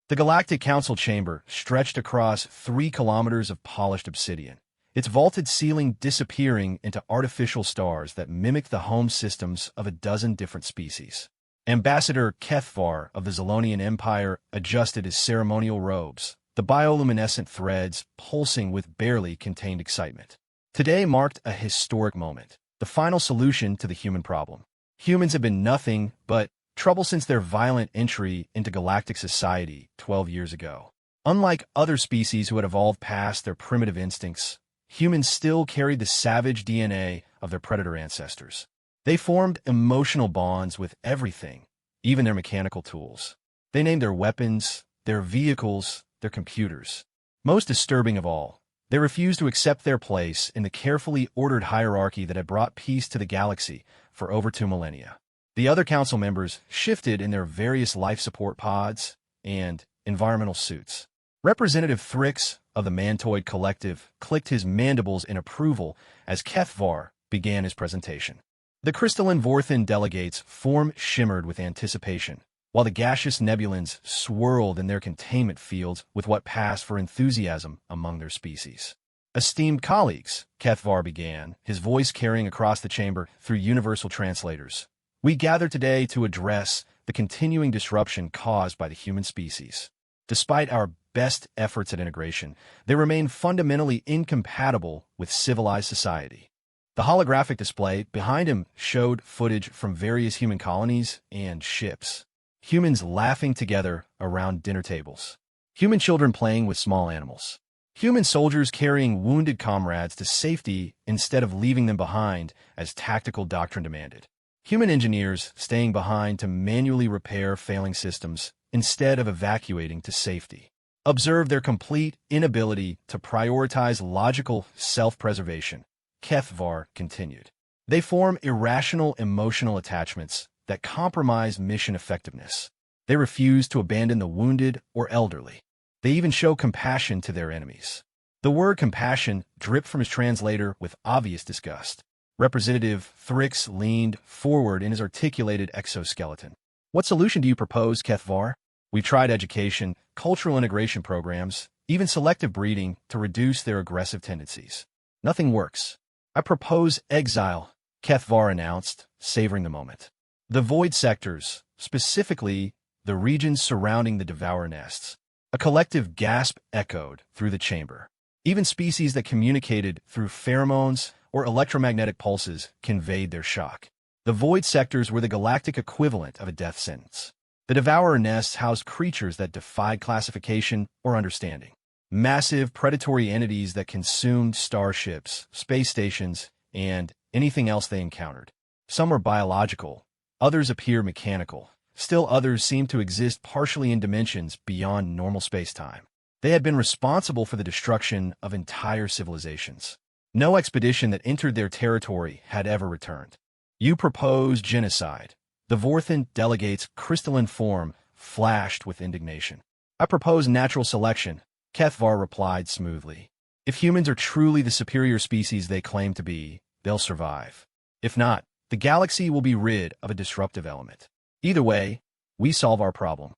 The Galactic Council chamber stretched across 3 kilometers of polished obsidian, its vaulted ceiling disappearing into artificial stars that mimicked the home systems of a dozen different species. Ambassador Kethvar of the Zolonian Empire adjusted his ceremonial robes, the bioluminescent threads pulsing with barely contained excitement. Today marked a historic moment, the final solution to the human problem. Humans have been nothing but trouble since their violent entry into galactic society 12 years ago. Unlike other species who had evolved past their primitive instincts, humans still carried the savage DNA of their predator ancestors. They formed emotional bonds with everything, even their mechanical tools. They named their weapons, their vehicles, their computers. Most disturbing of all, they refused to accept their place in the carefully ordered hierarchy that had brought peace to the galaxy for over 2 millennia. The other council members shifted in their various life support pods and environmental suits. Representative Thrix of the Mantoid Collective clicked his mandibles in approval as Kethvar began his presentation. The crystalline Vorthan delegates' form shimmered with anticipation, while the gaseous nebulans swirled in their containment fields with what passed for enthusiasm among their species. Esteemed colleagues, Kethvar began, his voice carrying across the chamber through universal translators. We gather today to address the continuing disruption caused by the human species. Despite our best efforts at integration, they remain fundamentally incompatible with civilized society. The holographic display behind him showed footage from various human colonies and ships. Humans laughing together around dinner tables. Human children playing with small animals. Human soldiers carrying wounded comrades to safety instead of leaving them behind as tactical doctrine demanded. Human engineers staying behind to manually repair failing systems instead of evacuating to safety. Observe their complete inability to prioritize logical self-preservation, Kethvar continued. They form irrational emotional attachments that compromise mission effectiveness. They refuse to abandon the wounded or elderly. They even show compassion to their enemies. The word compassion dripped from his translator with obvious disgust. Representative Thrix leaned forward in his articulated exoskeleton. What solution do you propose, Kethvar? We've tried education, cultural integration programs, even selective breeding to reduce their aggressive tendencies. Nothing works. I propose exile, Kethvar announced, savoring the moment. The void sectors, specifically the regions surrounding the devourer nests. A collective gasp echoed through the chamber. Even species that communicated through pheromones or electromagnetic pulses conveyed their shock. The void sectors were the galactic equivalent of a death sentence. The devourer nests housed creatures that defied classification or understanding. Massive predatory entities that consumed starships, space stations, and anything else they encountered. Some were biological, others appear mechanical. Still others seemed to exist partially in dimensions beyond normal space-time. They had been responsible for the destruction of entire civilizations. No expedition that entered their territory had ever returned. You propose genocide. The Vorthan delegate's crystalline form flashed with indignation. I propose natural selection, Kethvar replied smoothly. If humans are truly the superior species they claim to be, they'll survive. If not, the galaxy will be rid of a disruptive element. Either way, we solve our problem.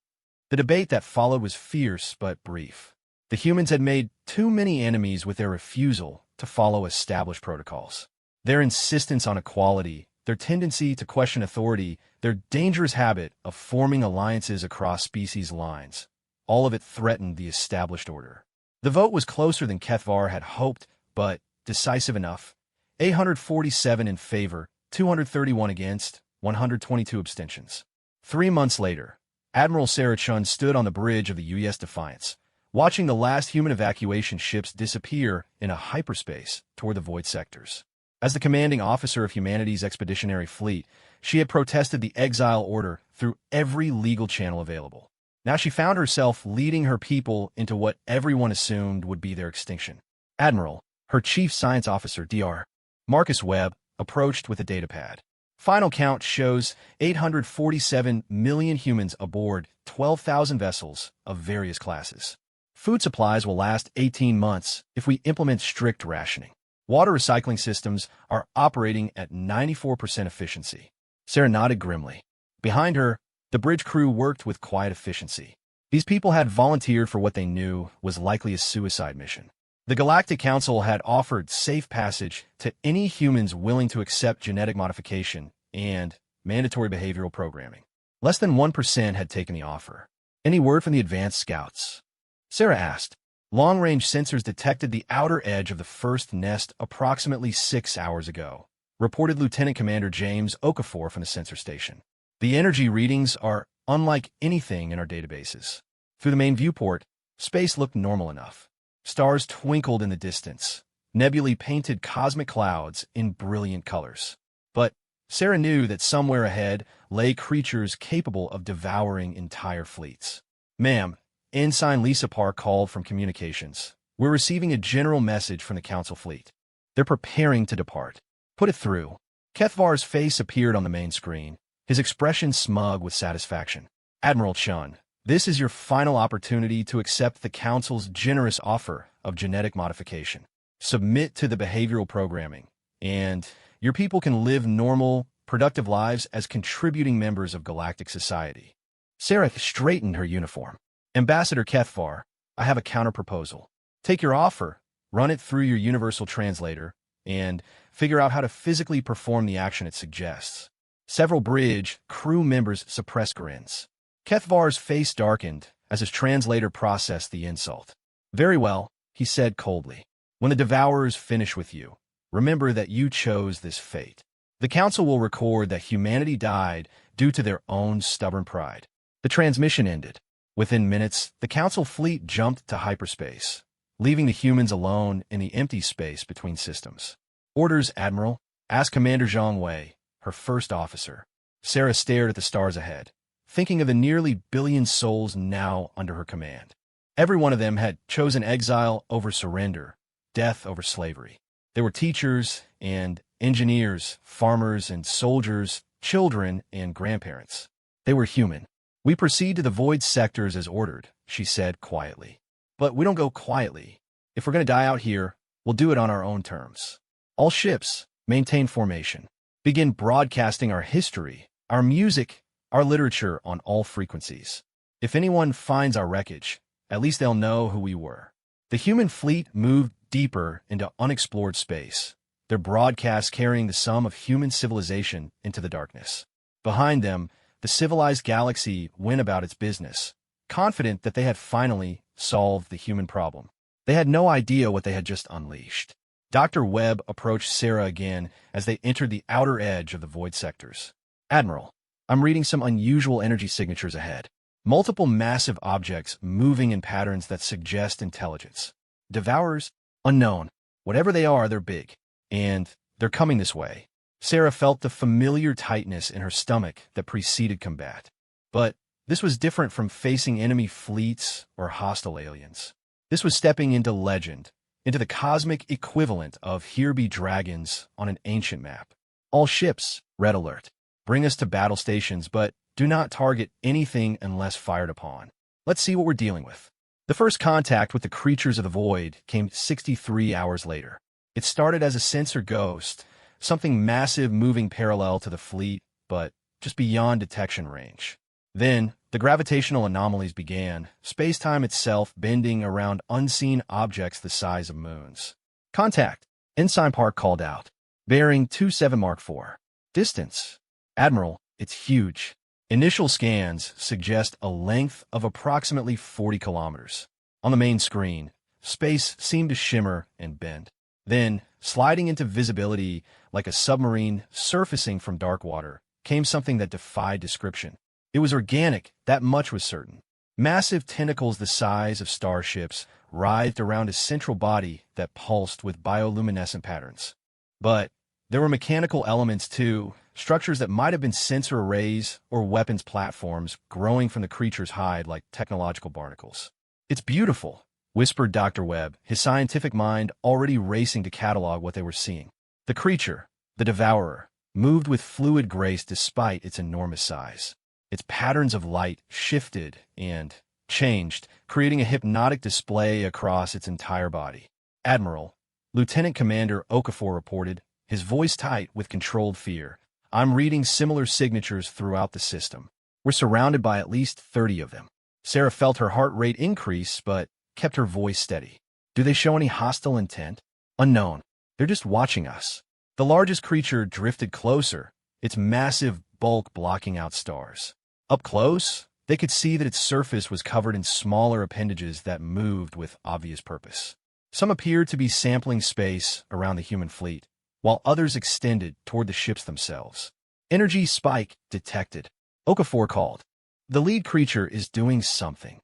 The debate that followed was fierce but brief. The humans had made too many enemies with their refusal to follow established protocols. Their insistence on equality, their tendency to question authority, their dangerous habit of forming alliances across species lines, all of it threatened the established order. The vote was closer than Kethvar had hoped, but decisive enough. 847 in favor, 231 against, 122 abstentions. 3 months later, Admiral Sarah Chun stood on the bridge of the UES Defiance, watching the last human evacuation ships disappear in a hyperspace toward the void sectors. As the commanding officer of humanity's expeditionary fleet, she had protested the exile order through every legal channel available. Now she found herself leading her people into what everyone assumed would be their extinction. Admiral, her chief science officer, Dr. Marcus Webb, approached with a datapad. Final count shows 847 million humans aboard 12,000 vessels of various classes. Food supplies will last 18 months if we implement strict rationing. Water recycling systems are operating at 94% efficiency. Sarah nodded grimly. Behind her, the bridge crew worked with quiet efficiency. These people had volunteered for what they knew was likely a suicide mission. The Galactic Council had offered safe passage to any humans willing to accept genetic modification and mandatory behavioral programming. Less than 1% had taken the offer. Any word from the advanced scouts? Sarah asked. Long-range sensors detected the outer edge of the first nest approximately 6 hours ago, reported Lieutenant Commander James Okafor from the sensor station. The energy readings are unlike anything in our databases. Through the main viewport, space looked normal enough. Stars twinkled in the distance, nebulae painted cosmic clouds in brilliant colors. But Sarah knew that somewhere ahead lay creatures capable of devouring entire fleets. Ma'am, Ensign Lisa Park called from communications. We're receiving a general message from the Council fleet. They're preparing to depart. Put it through. Kethvar's face appeared on the main screen, his expression smug with satisfaction. Admiral Chun, this is your final opportunity to accept the Council's generous offer of genetic modification. Submit to the behavioral programming, and your people can live normal, productive lives as contributing members of galactic society. Sarah straightened her uniform. Ambassador Kethvar, I have a counter-proposal. Take your offer, run it through your universal translator, and figure out how to physically perform the action it suggests. Several bridge crew members suppressed grins. Kethvar's face darkened as his translator processed the insult. Very well, he said coldly. When the Devourers finish with you, remember that you chose this fate. The Council will record that humanity died due to their own stubborn pride. The transmission ended. Within minutes, the Council fleet jumped to hyperspace, leaving the humans alone in the empty space between systems. Orders, Admiral, asked Commander Zhang Wei, her first officer. Sarah stared at the stars ahead, thinking of the nearly billion souls now under her command. Every one of them had chosen exile over surrender, death over slavery. They were teachers and engineers, farmers and soldiers, children and grandparents. They were human. We proceed to the void sectors as ordered, she said quietly. But we don't go quietly. If we're going to die out here, we'll do it on our own terms. All ships, maintain formation. Begin broadcasting our history, our music, our literature on all frequencies. If anyone finds our wreckage, at least they'll know who we were. The human fleet moved deeper into unexplored space, their broadcasts carrying the sum of human civilization into the darkness. Behind them, the civilized galaxy went about its business, confident that they had finally solved the human problem. They had no idea what they had just unleashed. Dr. Webb approached Sarah again as they entered the outer edge of the void sectors. Admiral, I'm reading some unusual energy signatures ahead. Multiple massive objects moving in patterns that suggest intelligence. Devourers? Unknown. Whatever they are, they're big. And they're coming this way. Sarah felt the familiar tightness in her stomach that preceded combat. But this was different from facing enemy fleets or hostile aliens. This was stepping into legend, into the cosmic equivalent of Here Be Dragons on an ancient map. All ships, red alert. Bring us to battle stations, but do not target anything unless fired upon. Let's see what we're dealing with. The first contact with the creatures of the void came 63 hours later. It started as a sensor ghost, something massive moving parallel to the fleet, but just beyond detection range. Then, the gravitational anomalies began, space-time itself bending around unseen objects the size of moons. Contact, Ensign Park called out. Bearing 27 Mark IV. Distance. Admiral, it's huge. Initial scans suggest a length of approximately 40 kilometers. On the main screen, space seemed to shimmer and bend. Then, sliding into visibility like a submarine surfacing from dark water, came something that defied description. It was organic, that much was certain. Massive tentacles the size of starships writhed around a central body that pulsed with bioluminescent patterns. But there were mechanical elements too, structures that might have been sensor arrays or weapons platforms growing from the creature's hide like technological barnacles. It's beautiful, whispered Dr. Webb, his scientific mind already racing to catalog what they were seeing. The creature, the Devourer, moved with fluid grace despite its enormous size. Its patterns of light shifted and changed, creating a hypnotic display across its entire body. Admiral, Lieutenant Commander Okafor reported, his voice tight with controlled fear. I'm reading similar signatures throughout the system. We're surrounded by at least 30 of them. Sarah felt her heart rate increase, but kept her voice steady. Do they show any hostile intent? Unknown. They're just watching us. The largest creature drifted closer, its massive bulk blocking out stars. Up close, they could see that its surface was covered in smaller appendages that moved with obvious purpose. Some appeared to be sampling space around the human fleet, while others extended toward the ships themselves. Energy spike detected. Okafor called. The lead creature is doing something.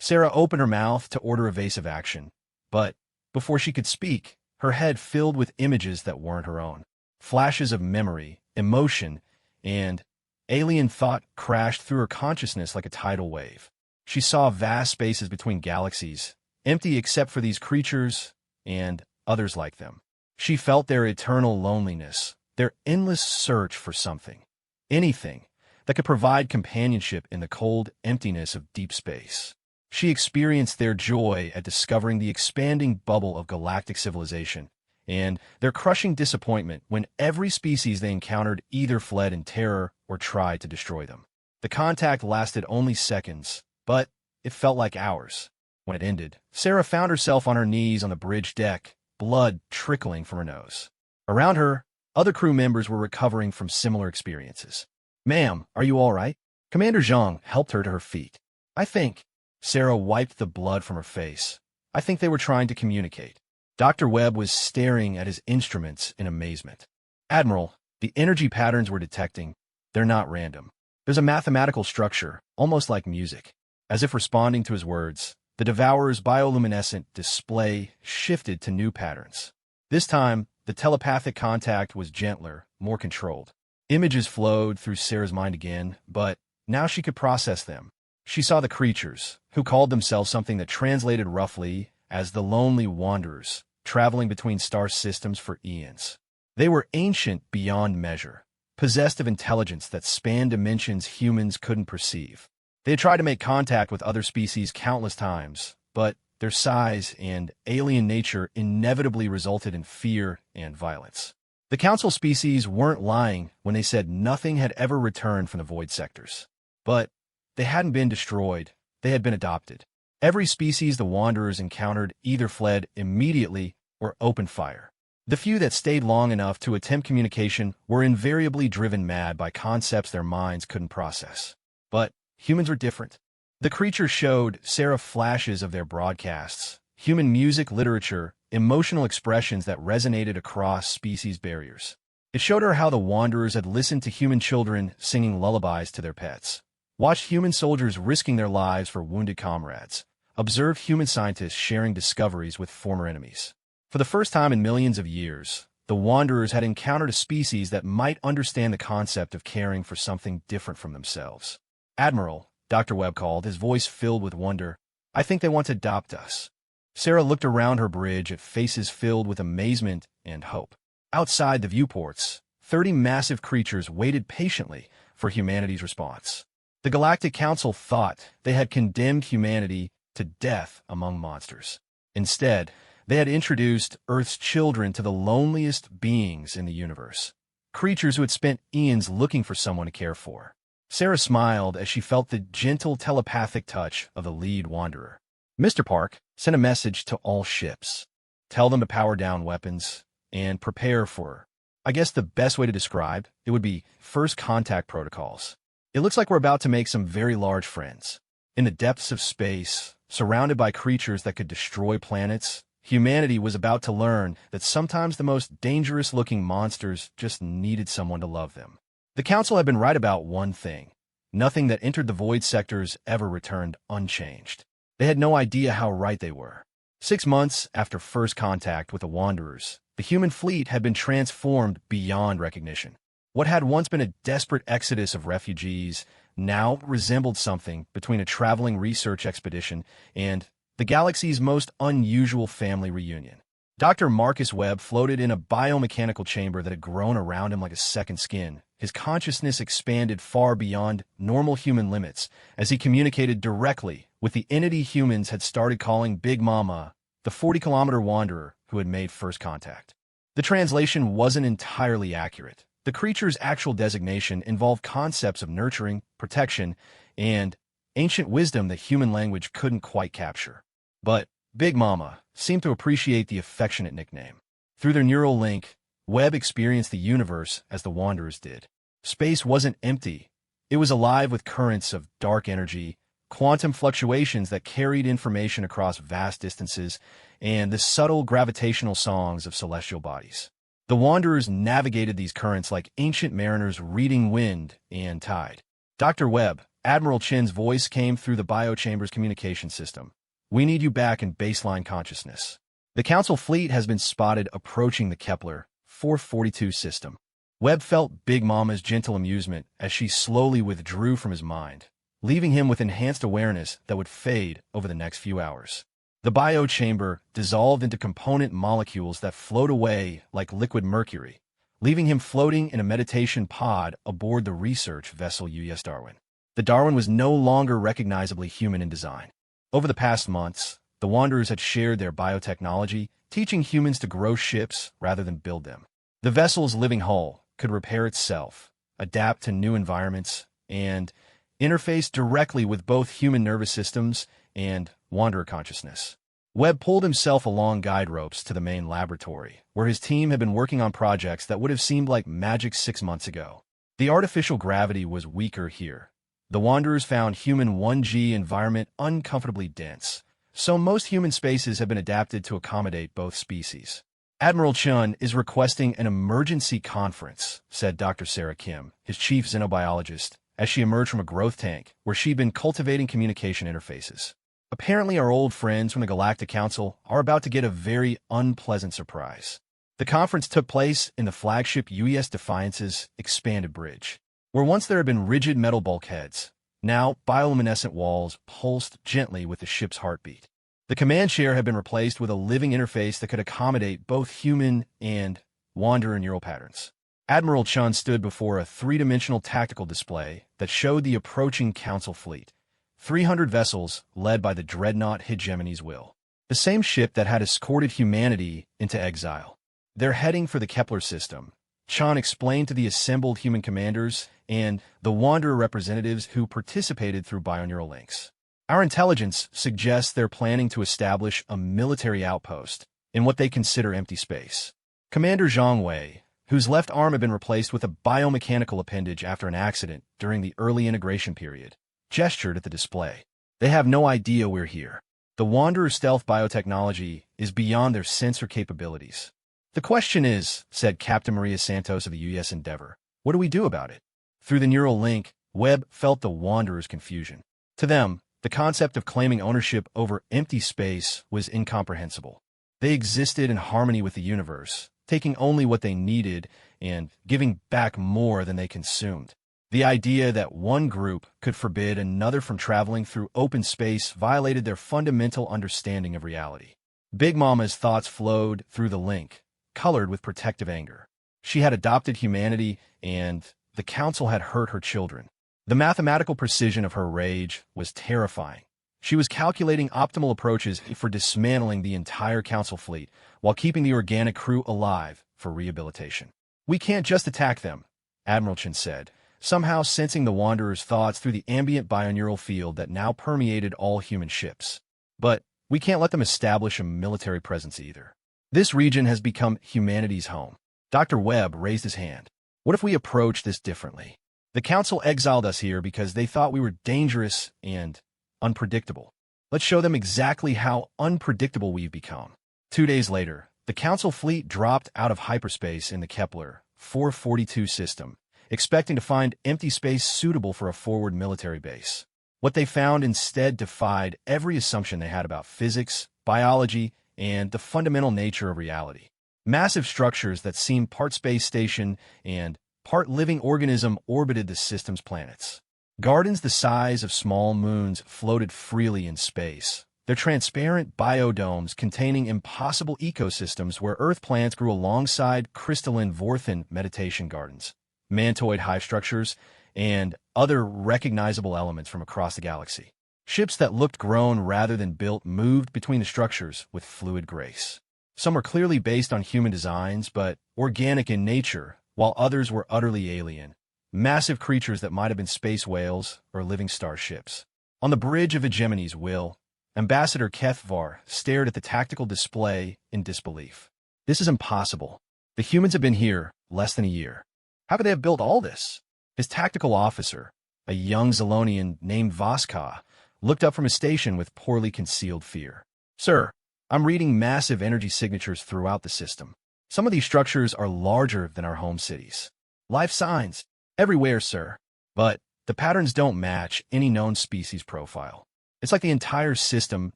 Sarah opened her mouth to order evasive action, but before she could speak, her head filled with images that weren't her own. Flashes of memory, emotion, and alien thought crashed through her consciousness like a tidal wave. She saw vast spaces between galaxies, empty except for these creatures and others like them. She felt their eternal loneliness, their endless search for something, anything, that could provide companionship in the cold emptiness of deep space. She experienced their joy at discovering the expanding bubble of galactic civilization, and their crushing disappointment when every species they encountered either fled in terror or tried to destroy them. The contact lasted only seconds, but it felt like hours. When it ended, Sarah found herself on her knees on the bridge deck, blood trickling from her nose. Around her, other crew members were recovering from similar experiences. Ma'am, are you all right? Commander Zhang helped her to her feet. I think. Sarah wiped the blood from her face. I think they were trying to communicate. Dr. Webb was staring at his instruments in amazement. Admiral, the energy patterns we're detecting, they're not random. There's a mathematical structure, almost like music. As if responding to his words, the Devourer's bioluminescent display shifted to new patterns. This time, the telepathic contact was gentler, more controlled. Images flowed through Sarah's mind again, but now she could process them. She saw the creatures, who called themselves something that translated roughly as the Lonely Wanderers, traveling between star systems for eons. They were ancient beyond measure, possessed of intelligence that spanned dimensions humans couldn't perceive. They had tried to make contact with other species countless times, but their size and alien nature inevitably resulted in fear and violence. The Council species weren't lying when they said nothing had ever returned from the void sectors. But they hadn't been destroyed, they had been adopted. Every species the Wanderers encountered either fled immediately or opened fire. The few that stayed long enough to attempt communication were invariably driven mad by concepts their minds couldn't process. But humans were different. The creatures showed Sarah flashes of their broadcasts, human music, literature, emotional expressions that resonated across species barriers. It showed her how the Wanderers had listened to human children singing lullabies to their pets, watched human soldiers risking their lives for wounded comrades, observed human scientists sharing discoveries with former enemies. For the first time in millions of years, the Wanderers had encountered a species that might understand the concept of caring for something different from themselves. Admiral, Dr. Webb called, his voice filled with wonder. I think they want to adopt us. Sarah looked around her bridge at faces filled with amazement and hope. Outside the viewports, 30 massive creatures waited patiently for humanity's response. The Galactic Council thought they had condemned humanity to death among monsters. Instead, they had introduced Earth's children to the loneliest beings in the universe, creatures who had spent eons looking for someone to care for. Sarah smiled as she felt the gentle telepathic touch of the lead Wanderer. Mr. Park sent a message to all ships. Tell them to power down weapons and prepare for, I guess the best way to describe it would be first contact protocols. It looks like we're about to make some very large friends. In the depths of space, surrounded by creatures that could destroy planets, humanity was about to learn that sometimes the most dangerous-looking monsters just needed someone to love them. The Council had been right about one thing. Nothing that entered the void sectors ever returned unchanged. They had no idea how right they were. 6 months after first contact with the Wanderers, the human fleet had been transformed beyond recognition. What had once been a desperate exodus of refugees now resembled something between a traveling research expedition and the galaxy's most unusual family reunion. Dr. Marcus Webb floated in a biomechanical chamber that had grown around him like a second skin. His consciousness expanded far beyond normal human limits as he communicated directly with the entity humans had started calling Big Mama, the 40-kilometer wanderer who had made first contact. The translation wasn't entirely accurate. The creature's actual designation involved concepts of nurturing, protection, and ancient wisdom that human language couldn't quite capture. But Big Mama seemed to appreciate the affectionate nickname. Through their neural link, Webb experienced the universe as the Wanderers did. Space wasn't empty. It was alive with currents of dark energy, quantum fluctuations that carried information across vast distances, and the subtle gravitational songs of celestial bodies. The Wanderers navigated these currents like ancient mariners reading wind and tide. Dr. Webb, Admiral Chin's voice came through the biochamber's communication system. We need you back in baseline consciousness. The Council fleet has been spotted approaching the Kepler 442 system. Webb felt Big Mama's gentle amusement as she slowly withdrew from his mind, leaving him with enhanced awareness that would fade over the next few hours. The biochamber dissolved into component molecules that float away like liquid mercury, leaving him floating in a meditation pod aboard the research vessel UES Darwin. The Darwin was no longer recognizably human in design. Over the past months, the Wanderers had shared their biotechnology, teaching humans to grow ships rather than build them. The vessel's living hull could repair itself, adapt to new environments, and interface directly with both human nervous systems and Wanderer consciousness. Webb pulled himself along guide ropes to the main laboratory, where his team had been working on projects that would have seemed like magic 6 months ago. The artificial gravity was weaker here. The Wanderers found human 1G environment uncomfortably dense, so most human spaces have been adapted to accommodate both species. Admiral Chun is requesting an emergency conference, said Dr. Sarah Kim, his chief xenobiologist, as she emerged from a growth tank where she'd been cultivating communication interfaces. Apparently, our old friends from the Galactic Council are about to get a very unpleasant surprise. The conference took place in the flagship UES Defiance's expanded bridge, where once there had been rigid metal bulkheads, now bioluminescent walls pulsed gently with the ship's heartbeat. The command chair had been replaced with a living interface that could accommodate both human and Wanderer neural patterns. Admiral Chun stood before a three-dimensional tactical display that showed the approaching Council fleet. 300 vessels led by the dreadnought Hegemony's Will, the same ship that had escorted humanity into exile. They're heading for the Kepler system, Chun explained to the assembled human commanders and the Wanderer representatives who participated through bioneural links. Our intelligence suggests they're planning to establish a military outpost in what they consider empty space. Commander Zhang Wei, whose left arm had been replaced with a biomechanical appendage after an accident during the early integration period, gestured at the display. They have no idea we're here. The Wanderer stealth biotechnology is beyond their sensor capabilities. The question is, said Captain Maria Santos of the UES Endeavor, what do we do about it? Through the neural link, Webb felt the Wanderer's confusion. To them, the concept of claiming ownership over empty space was incomprehensible. They existed in harmony with the universe, taking only what they needed and giving back more than they consumed. The idea that one group could forbid another from traveling through open space violated their fundamental understanding of reality. Big Mama's thoughts flowed through the link, colored with protective anger. She had adopted humanity, and the Council had hurt her children. The mathematical precision of her rage was terrifying. She was calculating optimal approaches for dismantling the entire Council fleet while keeping the organic crew alive for rehabilitation. We can't just attack them, Admiral Chen said, somehow sensing the Wanderer's thoughts through the ambient bioneural field that now permeated all human ships. But we can't let them establish a military presence either. This region has become humanity's home. Dr. Webb raised his hand. What if we approach this differently? The Council exiled us here because they thought we were dangerous and unpredictable. Let's show them exactly how unpredictable we've become. 2 days later, the Council fleet dropped out of hyperspace in the Kepler 442 system, expecting to find empty space suitable for a forward military base. What they found instead defied every assumption they had about physics, biology, and the fundamental nature of reality. Massive structures that seemed part space station and part living organism orbited the system's planets. Gardens the size of small moons floated freely in space, their transparent biodomes containing impossible ecosystems where earth plants grew alongside crystalline Vorthan meditation gardens, mantoid hive structures, and other recognizable elements from across the galaxy. Ships that looked grown rather than built moved between the structures with fluid grace. Some were clearly based on human designs, but organic in nature, while others were utterly alien, massive creatures that might have been space whales or living starships. On the bridge of Hegemony's will, Ambassador Kethvar stared at the tactical display in disbelief. This is impossible. The humans have been here less than a year. How could they have built all this? His tactical officer, a young Zalonian named Voska, looked up from his station with poorly concealed fear. Sir, I'm reading massive energy signatures throughout the system. Some of these structures are larger than our home cities. Life signs, everywhere, sir. But the patterns don't match any known species profile. It's like the entire system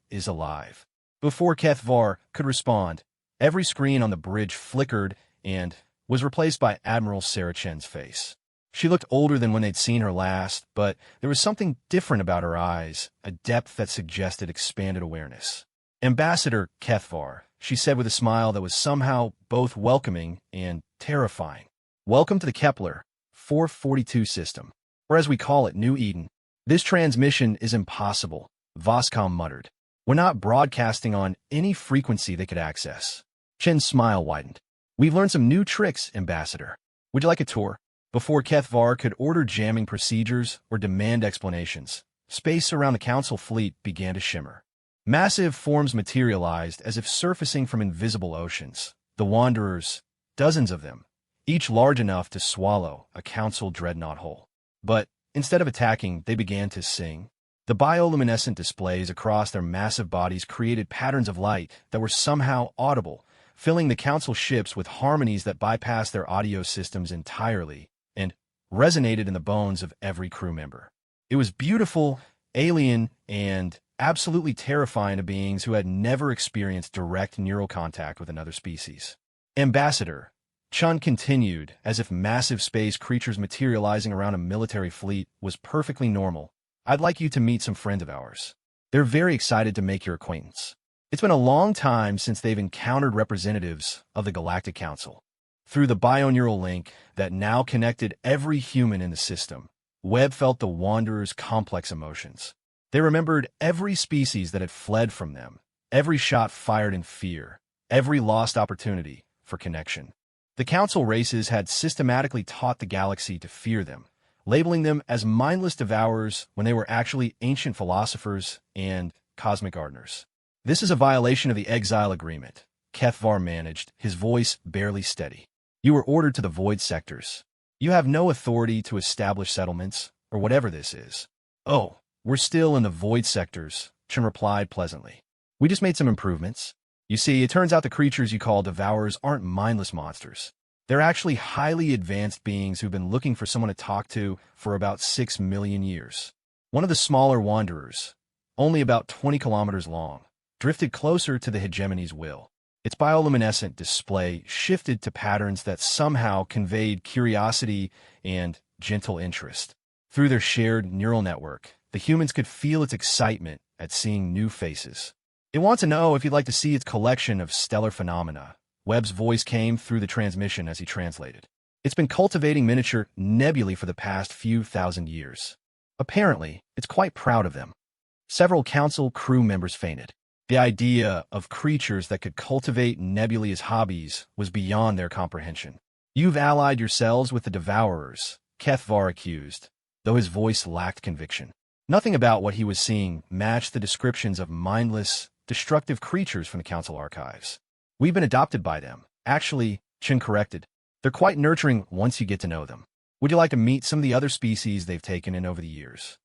is alive. Before Kethvar could respond, every screen on the bridge flickered and was replaced by Admiral Sarah Chen's face. She looked older than when they'd seen her last, but there was something different about her eyes, a depth that suggested expanded awareness. Ambassador Kethvar, she said with a smile that was somehow both welcoming and terrifying. Welcome to the Kepler 442 system, or as we call it, New Eden. This transmission is impossible, Voscom muttered. We're not broadcasting on any frequency they could access. Chen's smile widened. We've learned some new tricks, Ambassador. Would you like a tour? Before Kethvar could order jamming procedures or demand explanations, space around the Council fleet began to shimmer. Massive forms materialized as if surfacing from invisible oceans. The Wanderers, dozens of them, each large enough to swallow a Council dreadnought whole. But instead of attacking, they began to sing. The bioluminescent displays across their massive bodies created patterns of light that were somehow audible, filling the Council ships with harmonies that bypassed their audio systems entirely and resonated in the bones of every crew member. It was beautiful, alien, and absolutely terrifying to beings who had never experienced direct neural contact with another species. Ambassador, Chun continued, as if massive space creatures materializing around a military fleet was perfectly normal. I'd like you to meet some friends of ours. They're very excited to make your acquaintance. It's been a long time since they've encountered representatives of the Galactic Council. Through the bioneural link that now connected every human in the system, Webb felt the Wanderers' complex emotions. They remembered every species that had fled from them, every shot fired in fear, every lost opportunity for connection. The Council races had systematically taught the galaxy to fear them, labeling them as mindless devourers when they were actually ancient philosophers and cosmic gardeners. This is a violation of the exile agreement, Kethvar managed, his voice barely steady. You were ordered to the void sectors. You have no authority to establish settlements, or whatever this is. Oh, we're still in the void sectors, Chen replied pleasantly. We just made some improvements. You see, it turns out the creatures you call devourers aren't mindless monsters. They're actually highly advanced beings who've been looking for someone to talk to for about 6 million years. One of the smaller Wanderers, only about 20 kilometers long, drifted closer to the Hegemony's will. Its bioluminescent display shifted to patterns that somehow conveyed curiosity and gentle interest. Through their shared neural network, the humans could feel its excitement at seeing new faces. It wants to know if you'd like to see its collection of stellar phenomena. Webb's voice came through the transmission as he translated. It's been cultivating miniature nebulae for the past few thousand years. Apparently, it's quite proud of them. Several Council crew members fainted. The idea of creatures that could cultivate nebulae as hobbies was beyond their comprehension. You've allied yourselves with the Devourers, Kethvar accused, though his voice lacked conviction. Nothing about what he was seeing matched the descriptions of mindless, destructive creatures from the Council archives. We've been adopted by them. Actually, Chen corrected. They're quite nurturing once you get to know them. Would you like to meet some of the other species they've taken in over the years?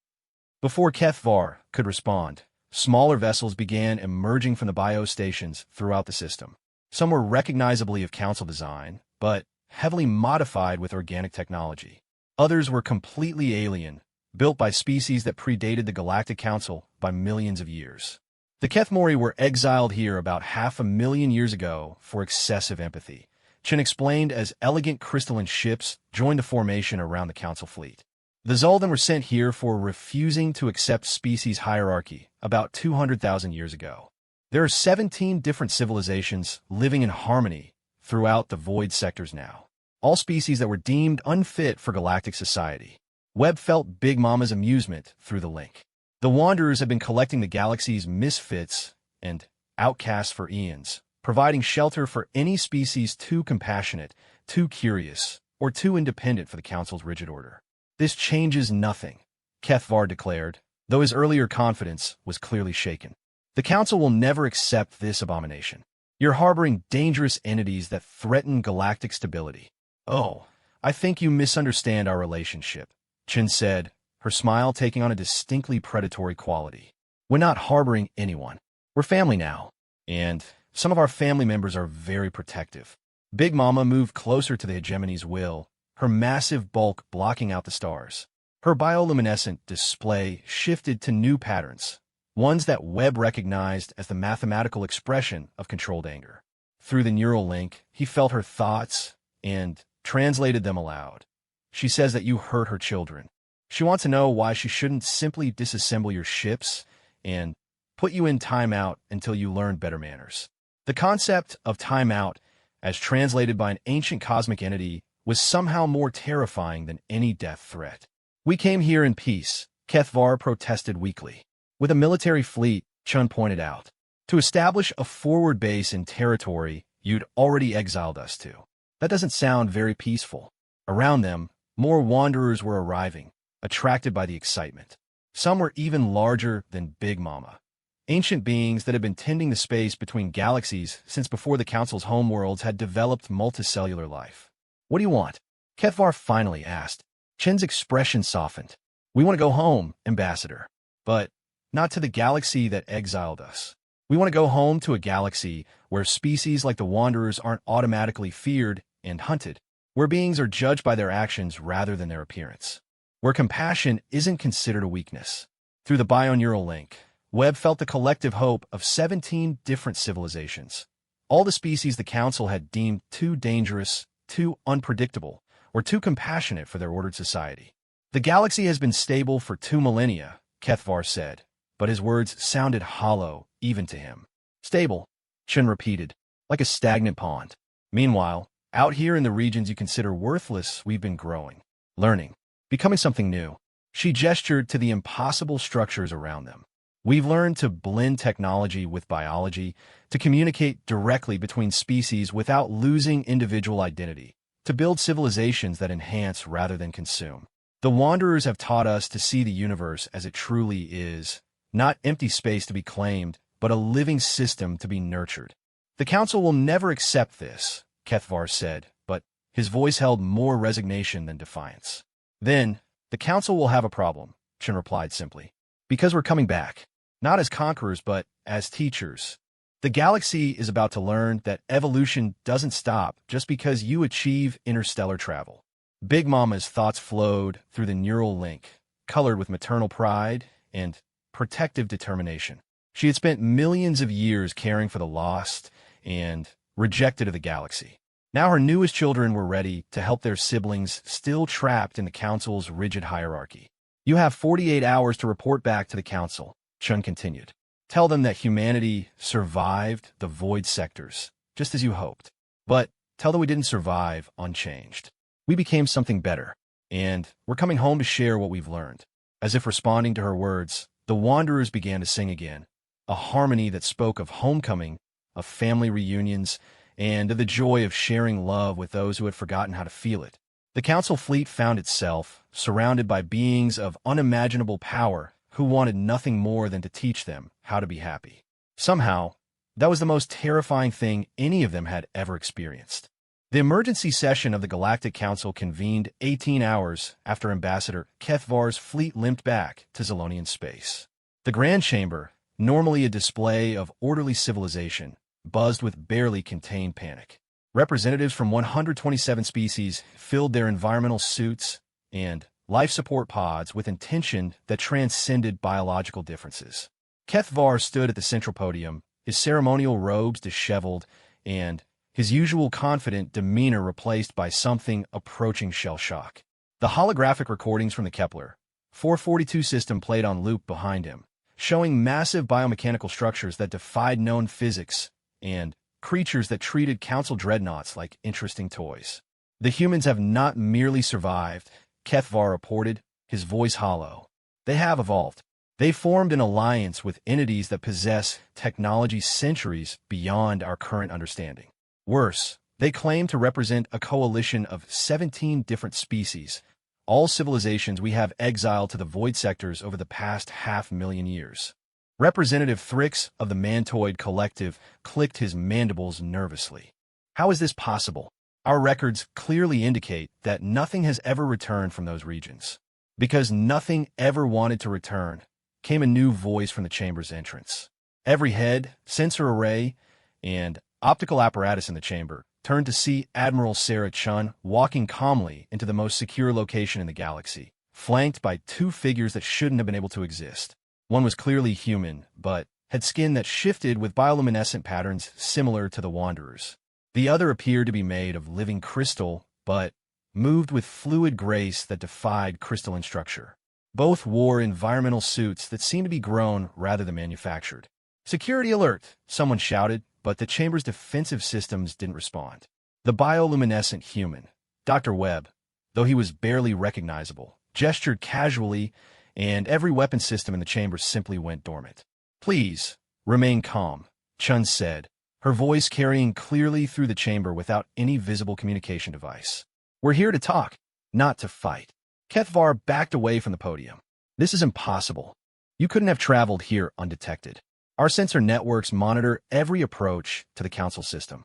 Before Kethvar could respond, smaller vessels began emerging from the biostations throughout the system. Some were recognizably of Council design, but heavily modified with organic technology. Others were completely alien, built by species that predated the Galactic Council by millions of years. The Kethmori were exiled here about 500,000 years ago for excessive empathy, Chen explained as elegant crystalline ships joined the formation around the Council fleet. The Zul'Dan were sent here for refusing to accept species hierarchy about 200,000 years ago. There are 17 different civilizations living in harmony throughout the void sectors now, all species that were deemed unfit for galactic society. Webb felt Big Mama's amusement through the link. The Wanderers have been collecting the galaxy's misfits and outcasts for eons, providing shelter for any species too compassionate, too curious, or too independent for the Council's rigid order. This changes nothing, Kethvar declared. though his earlier confidence was clearly shaken. The Council will never accept this abomination. You're harboring dangerous entities that threaten galactic stability. Oh, I think you misunderstand our relationship, Chen said, her smile taking on a distinctly predatory quality. We're not harboring anyone. We're family now, and some of our family members are very protective. Big Mama moved closer to the hegemony's will, her massive bulk blocking out the stars. Her bioluminescent display shifted to new patterns, ones that Webb recognized as the mathematical expression of controlled anger. Through the neural link, he felt her thoughts and translated them aloud. She says that you hurt her children. She wants to know why she shouldn't simply disassemble your ships and put you in timeout until you learn better manners. The concept of timeout, as translated by an ancient cosmic entity, was somehow more terrifying than any death threat. We came here in peace, Kethvar protested weakly. With a military fleet, Chun pointed out, to establish a forward base in territory you'd already exiled us to. That doesn't sound very peaceful. Around them, more wanderers were arriving, attracted by the excitement. Some were even larger than Big Mama. Ancient beings that had been tending the space between galaxies since before the Council's homeworlds had developed multicellular life. What do you want? Kethvar finally asked. Chen's expression softened. We want to go home, Ambassador. But not to the galaxy that exiled us. We want to go home to a galaxy where species like the Wanderers aren't automatically feared and hunted, where beings are judged by their actions rather than their appearance, where compassion isn't considered a weakness. Through the bioneural link, Webb felt the collective hope of 17 different civilizations. All the species the Council had deemed too dangerous, too unpredictable, or too compassionate for their ordered society. The galaxy has been stable for 2 millennia, Kethvar said, but his words sounded hollow even to him. Stable, Chen repeated, like a stagnant pond. Meanwhile, out here in the regions you consider worthless, we've been growing, learning, becoming something new. She gestured to the impossible structures around them. We've learned to blend technology with biology, to communicate directly between species without losing individual identity, to build civilizations that enhance rather than consume. The Wanderers have taught us to see the universe as it truly is, not empty space to be claimed, but a living system to be nurtured. The Council will never accept this, Kethvar said, but his voice held more resignation than defiance. Then, the Council will have a problem, Chen replied simply. Because we're coming back. Not as conquerors, but as teachers. The galaxy is about to learn that evolution doesn't stop just because you achieve interstellar travel. Big Mama's thoughts flowed through the neural link, colored with maternal pride and protective determination. She had spent millions of years caring for the lost and rejected of the galaxy. Now her newest children were ready to help their siblings still trapped in the Council's rigid hierarchy. You have 48 hours to report back to the Council, Chun continued. Tell them that humanity survived the void sectors, just as you hoped. But tell them we didn't survive unchanged. We became something better, and we're coming home to share what we've learned. As if responding to her words, the Wanderers began to sing again, a harmony that spoke of homecoming, of family reunions, and of the joy of sharing love with those who had forgotten how to feel it. The Council fleet found itself surrounded by beings of unimaginable power who wanted nothing more than to teach them how to be happy. Somehow, that was the most terrifying thing any of them had ever experienced. The emergency session of the Galactic Council convened 18 hours after Ambassador Kethvar's fleet limped back to Zolonian space. The Grand Chamber, normally a display of orderly civilization, buzzed with barely contained panic. Representatives from 127 species filled their environmental suits and life support pods with intention that transcended biological differences. Kethvar stood at the central podium, his ceremonial robes disheveled and his usual confident demeanor replaced by something approaching shell shock. The holographic recordings from the Kepler 442 system played on loop behind him, showing massive biomechanical structures that defied known physics and creatures that treated Council dreadnoughts like interesting toys. The humans have not merely survived, Kethvar reported, his voice hollow. They have evolved. They formed an alliance with entities that possess technology centuries beyond our current understanding. Worse, they claim to represent a coalition of 17 different species, all civilizations we have exiled to the void sectors over the past 500,000 years. Representative Thrix of the Mantoid Collective clicked his mandibles nervously. How is this possible? Our records clearly indicate that nothing has ever returned from those regions. Because nothing ever wanted to return, came a new voice from the chamber's entrance. Every head, sensor array, and optical apparatus in the chamber turned to see Admiral Sarah Chun walking calmly into the most secure location in the galaxy, flanked by two figures that shouldn't have been able to exist. One was clearly human, but had skin that shifted with bioluminescent patterns similar to the Wanderers. The other appeared to be made of living crystal, but moved with fluid grace that defied crystalline structure. Both wore environmental suits that seemed to be grown rather than manufactured. "Security alert!" someone shouted, but the chamber's defensive systems didn't respond. The bioluminescent human, Dr. Webb, though he was barely recognizable, gestured casually, and every weapon system in the chamber simply went dormant. "Please, remain calm," Chun said, her voice carrying clearly through the chamber without any visible communication device. "We're here to talk, not to fight." Kethvar backed away from the podium. "This is impossible. You couldn't have traveled here undetected. Our sensor networks monitor every approach to the council system."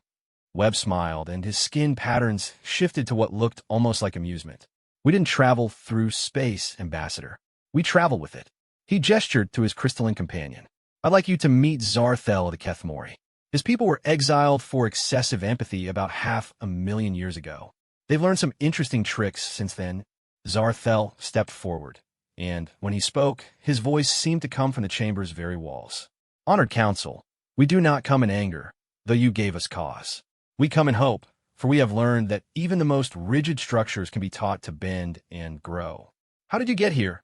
Webb smiled, and his skin patterns shifted to what looked almost like amusement. "We didn't travel through space, Ambassador. We travel with it." He gestured to his crystalline companion. "I'd like you to meet Zarthel the Kethmori. His people were exiled for excessive empathy about 500,000 years ago. They've learned some interesting tricks since then." Zarthel stepped forward, and when he spoke, his voice seemed to come from the chamber's very walls. "Honored Council, we do not come in anger, though you gave us cause. We come in hope, for we have learned that even the most rigid structures can be taught to bend and grow." "How did you get here?"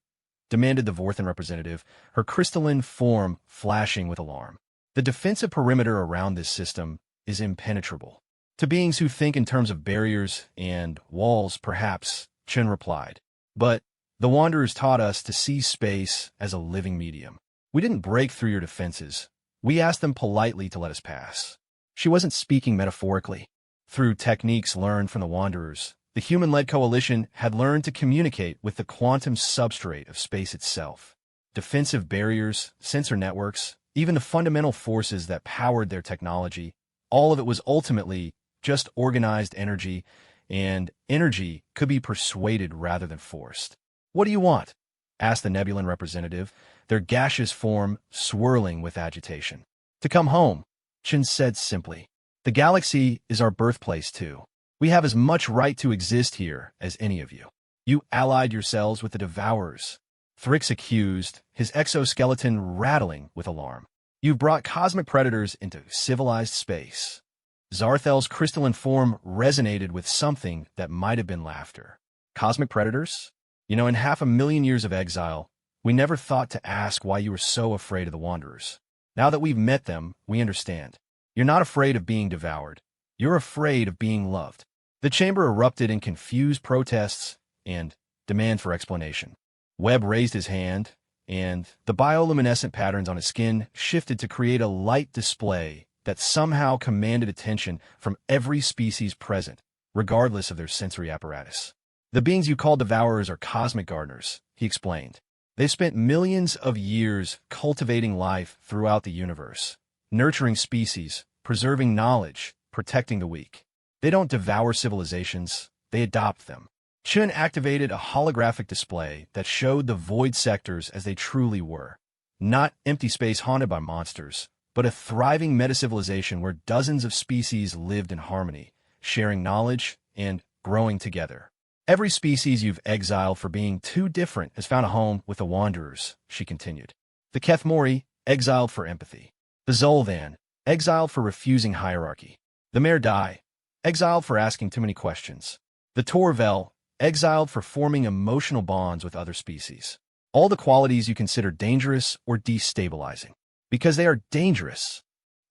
demanded the Vorthan representative, her crystalline form flashing with alarm. "The defensive perimeter around this system is impenetrable. To beings who think in terms of barriers and walls, perhaps," Chen replied. "But the Wanderers taught us to see space as a living medium. We didn't break through your defenses. We asked them politely to let us pass." She wasn't speaking metaphorically. Through techniques learned from the Wanderers, the human-led coalition had learned to communicate with the quantum substrate of space itself. Defensive barriers, sensor networks, even the fundamental forces that powered their technology, all of it was ultimately just organized energy, and energy could be persuaded rather than forced. "What do you want?" asked the Nebulan representative, their gaseous form swirling with agitation. "To come home," Chen said simply. "The galaxy is our birthplace too. We have as much right to exist here as any of you. You allied yourselves with the Devourers," Thrix accused, his exoskeleton rattling with alarm. "You've brought cosmic predators into civilized space." Zarthel's crystalline form resonated with something that might have been laughter. "Cosmic predators? In 500,000 years of exile, we never thought to ask why you were so afraid of the Wanderers. Now that we've met them, we understand. You're not afraid of being devoured. You're afraid of being loved." The chamber erupted in confused protests and demand for explanation. Webb raised his hand, and the bioluminescent patterns on his skin shifted to create a light display that somehow commanded attention from every species present, regardless of their sensory apparatus. "The beings you call Devourers are cosmic gardeners," he explained. "They've spent millions of years cultivating life throughout the universe, nurturing species, preserving knowledge, protecting the weak. They don't devour civilizations, they adopt them." Chun activated a holographic display that showed the void sectors as they truly were. Not empty space haunted by monsters, but a thriving meta-civilization where dozens of species lived in harmony, sharing knowledge and growing together. "Every species you've exiled for being too different has found a home with the Wanderers," she continued. "The Kethmori, exiled for empathy. The Zolvan, exiled for refusing hierarchy. The Merdai, exiled for asking too many questions. The Torvel, exiled for forming emotional bonds with other species. All the qualities you consider dangerous or destabilizing. Because they are dangerous."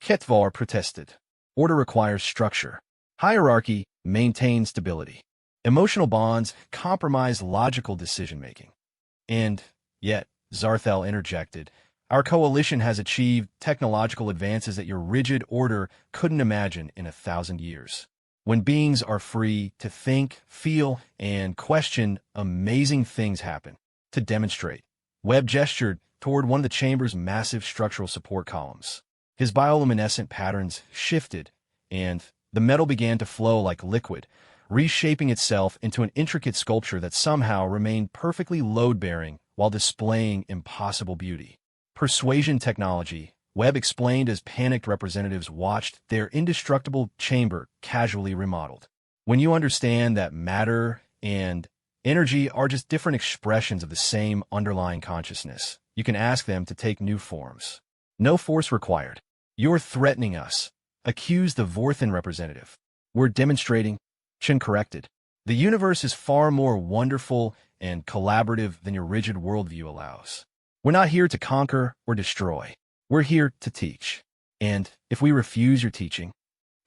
Ketvar protested. "Order requires structure. Hierarchy maintains stability. Emotional bonds compromise logical decision-making." "And yet," Zarthel interjected, "our coalition has achieved technological advances that your rigid order couldn't imagine in 1,000 years." When beings are free to think, feel, and question, amazing things happen. To demonstrate, Webb gestured toward one of the chamber's massive structural support columns. His bioluminescent patterns shifted, and the metal began to flow like liquid, reshaping itself into an intricate sculpture that somehow remained perfectly load-bearing while displaying impossible beauty. Persuasion technology, Webb explained as panicked representatives watched their indestructible chamber casually remodeled. When you understand that matter and energy are just different expressions of the same underlying consciousness, you can ask them to take new forms. No force required. You're threatening us, accused the Vorthan representative. We're demonstrating, Chen corrected. The universe is far more wonderful and collaborative than your rigid worldview allows. We're not here to conquer or destroy. We're here to teach. And if we refuse your teaching,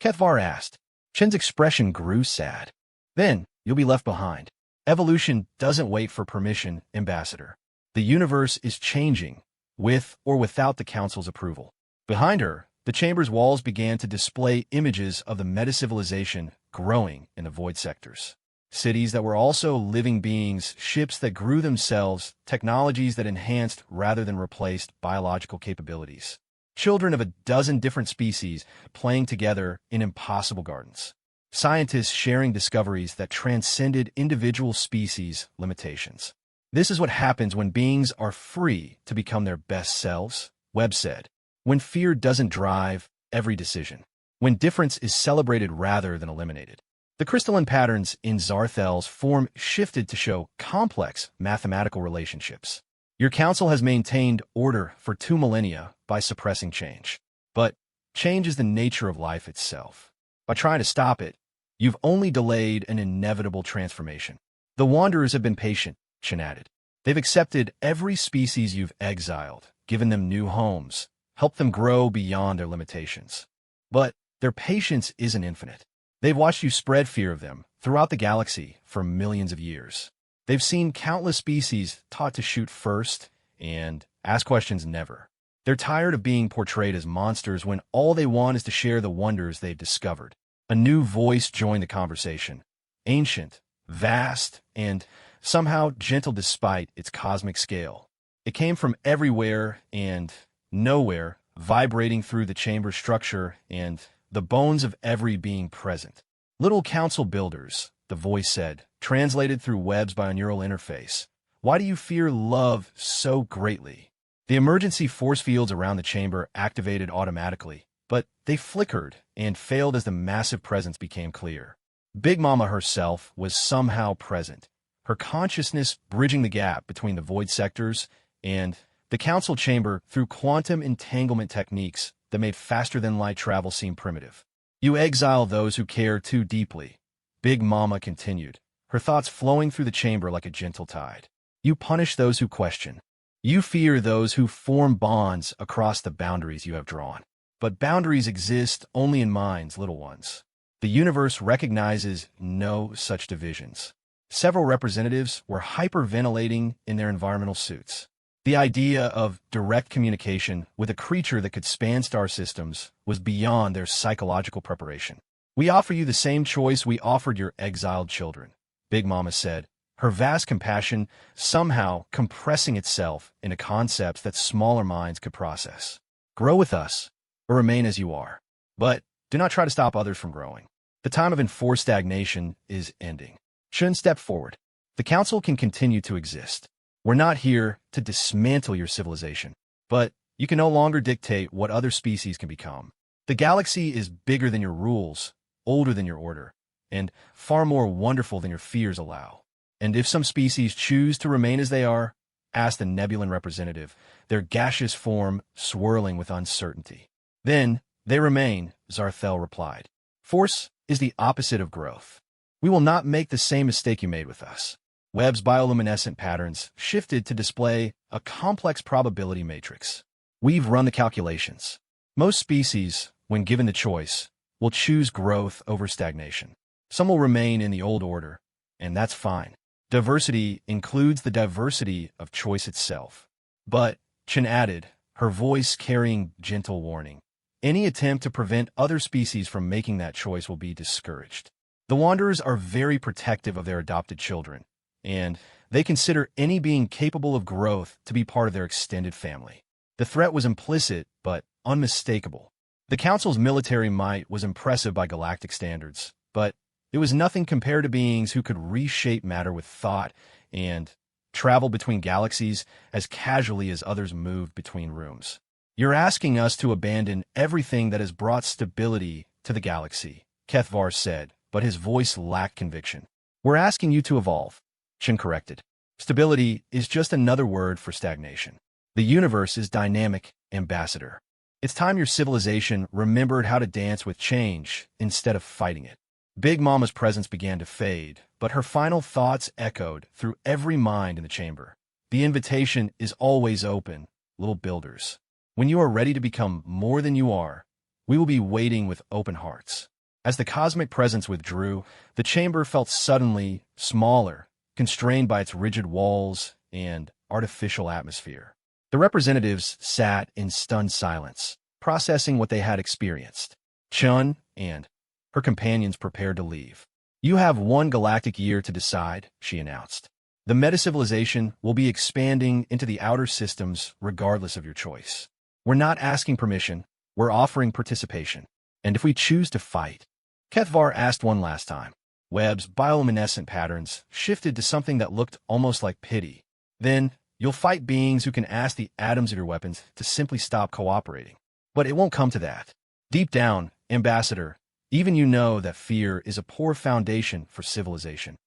Kethvar asked. Chen's expression grew sad. Then you'll be left behind. Evolution doesn't wait for permission, Ambassador. The universe is changing, with or without the Council's approval. Behind her, the chamber's walls began to display images of the meta-civilization growing in the void sectors. Cities that were also living beings, ships that grew themselves, technologies that enhanced rather than replaced biological capabilities. Children of a dozen different species playing together in impossible gardens. Scientists sharing discoveries that transcended individual species' limitations. This is what happens when beings are free to become their best selves, Webb said. When fear doesn't drive every decision. When difference is celebrated rather than eliminated. The crystalline patterns in Zarthel's form shifted to show complex mathematical relationships. Your council has maintained order for 2 millennia by suppressing change. But change is the nature of life itself. By trying to stop it, you've only delayed an inevitable transformation. The Wanderers have been patient, Chen added. They've accepted every species you've exiled, given them new homes, helped them grow beyond their limitations. But their patience isn't infinite. They've watched you spread fear of them throughout the galaxy for millions of years. They've seen countless species taught to shoot first and ask questions never. They're tired of being portrayed as monsters when all they want is to share the wonders they've discovered. A new voice joined the conversation. Ancient, vast, and somehow gentle despite its cosmic scale. It came from everywhere and nowhere, vibrating through the chamber structure and the bones of every being present. Little council builders, the voice said, translated through Webb's binaural interface. Why do you fear love so greatly? The emergency force fields around the chamber activated automatically, but they flickered and failed as the massive presence became clear. Big Mama herself was somehow present, her consciousness bridging the gap between the void sectors and the council chamber through quantum entanglement techniques that made faster-than-light travel seem primitive. You exile those who care too deeply, Big Mama continued, her thoughts flowing through the chamber like a gentle tide. You punish those who question. You fear those who form bonds across the boundaries you have drawn. But boundaries exist only in minds, little ones. The universe recognizes no such divisions. Several representatives were hyperventilating in their environmental suits. The idea of direct communication with a creature that could span star systems was beyond their psychological preparation. We offer you the same choice we offered your exiled children, Big Mama said, her vast compassion somehow compressing itself into concepts that smaller minds could process. Grow with us, or remain as you are. But do not try to stop others from growing. The time of enforced stagnation is ending. Shun stepped forward. The council can continue to exist. We're not here to dismantle your civilization, but you can no longer dictate what other species can become. The galaxy is bigger than your rules, older than your order, and far more wonderful than your fears allow. And if some species choose to remain as they are, asked the Nebulan representative, their gaseous form swirling with uncertainty. Then they remain, Zarthel replied. Force is the opposite of growth. We will not make the same mistake you made with us. Webb's bioluminescent patterns shifted to display a complex probability matrix. We've run the calculations. Most species, when given the choice, will choose growth over stagnation. Some will remain in the old order, and that's fine. Diversity includes the diversity of choice itself. But, Chen added, her voice carrying gentle warning, any attempt to prevent other species from making that choice will be discouraged. The Wanderers are very protective of their adopted children, and they consider any being capable of growth to be part of their extended family. The threat was implicit, but unmistakable. The Council's military might was impressive by galactic standards, but it was nothing compared to beings who could reshape matter with thought and travel between galaxies as casually as others moved between rooms. You're asking us to abandon everything that has brought stability to the galaxy, Kethvar said, but his voice lacked conviction. We're asking you to evolve, Chen corrected. Stability is just another word for stagnation. The universe is dynamic, Ambassador. It's time your civilization remembered how to dance with change instead of fighting it. Big Mama's presence began to fade, but her final thoughts echoed through every mind in the chamber. The invitation is always open, little builders. When you are ready to become more than you are, we will be waiting with open hearts. As the cosmic presence withdrew, the chamber felt suddenly smaller, constrained by its rigid walls and artificial atmosphere. The representatives sat in stunned silence, processing what they had experienced. Chun and her companions prepared to leave. You have 1 galactic year to decide, she announced. The meta-civilization will be expanding into the outer systems regardless of your choice. We're not asking permission, we're offering participation. And if we choose to fight, Kethvar asked one last time. Webb's bioluminescent patterns shifted to something that looked almost like pity. Then, you'll fight beings who can ask the atoms of your weapons to simply stop cooperating. But it won't come to that. Deep down, Ambassador, even you know that fear is a poor foundation for civilization.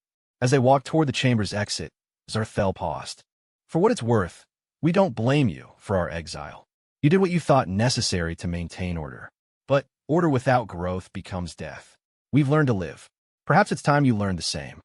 As they walked toward the chamber's exit, Zarthel paused. For what it's worth, we don't blame you for our exile. You did what you thought necessary to maintain order. But order without growth becomes death. We've learned to live. Perhaps it's time you learned the same.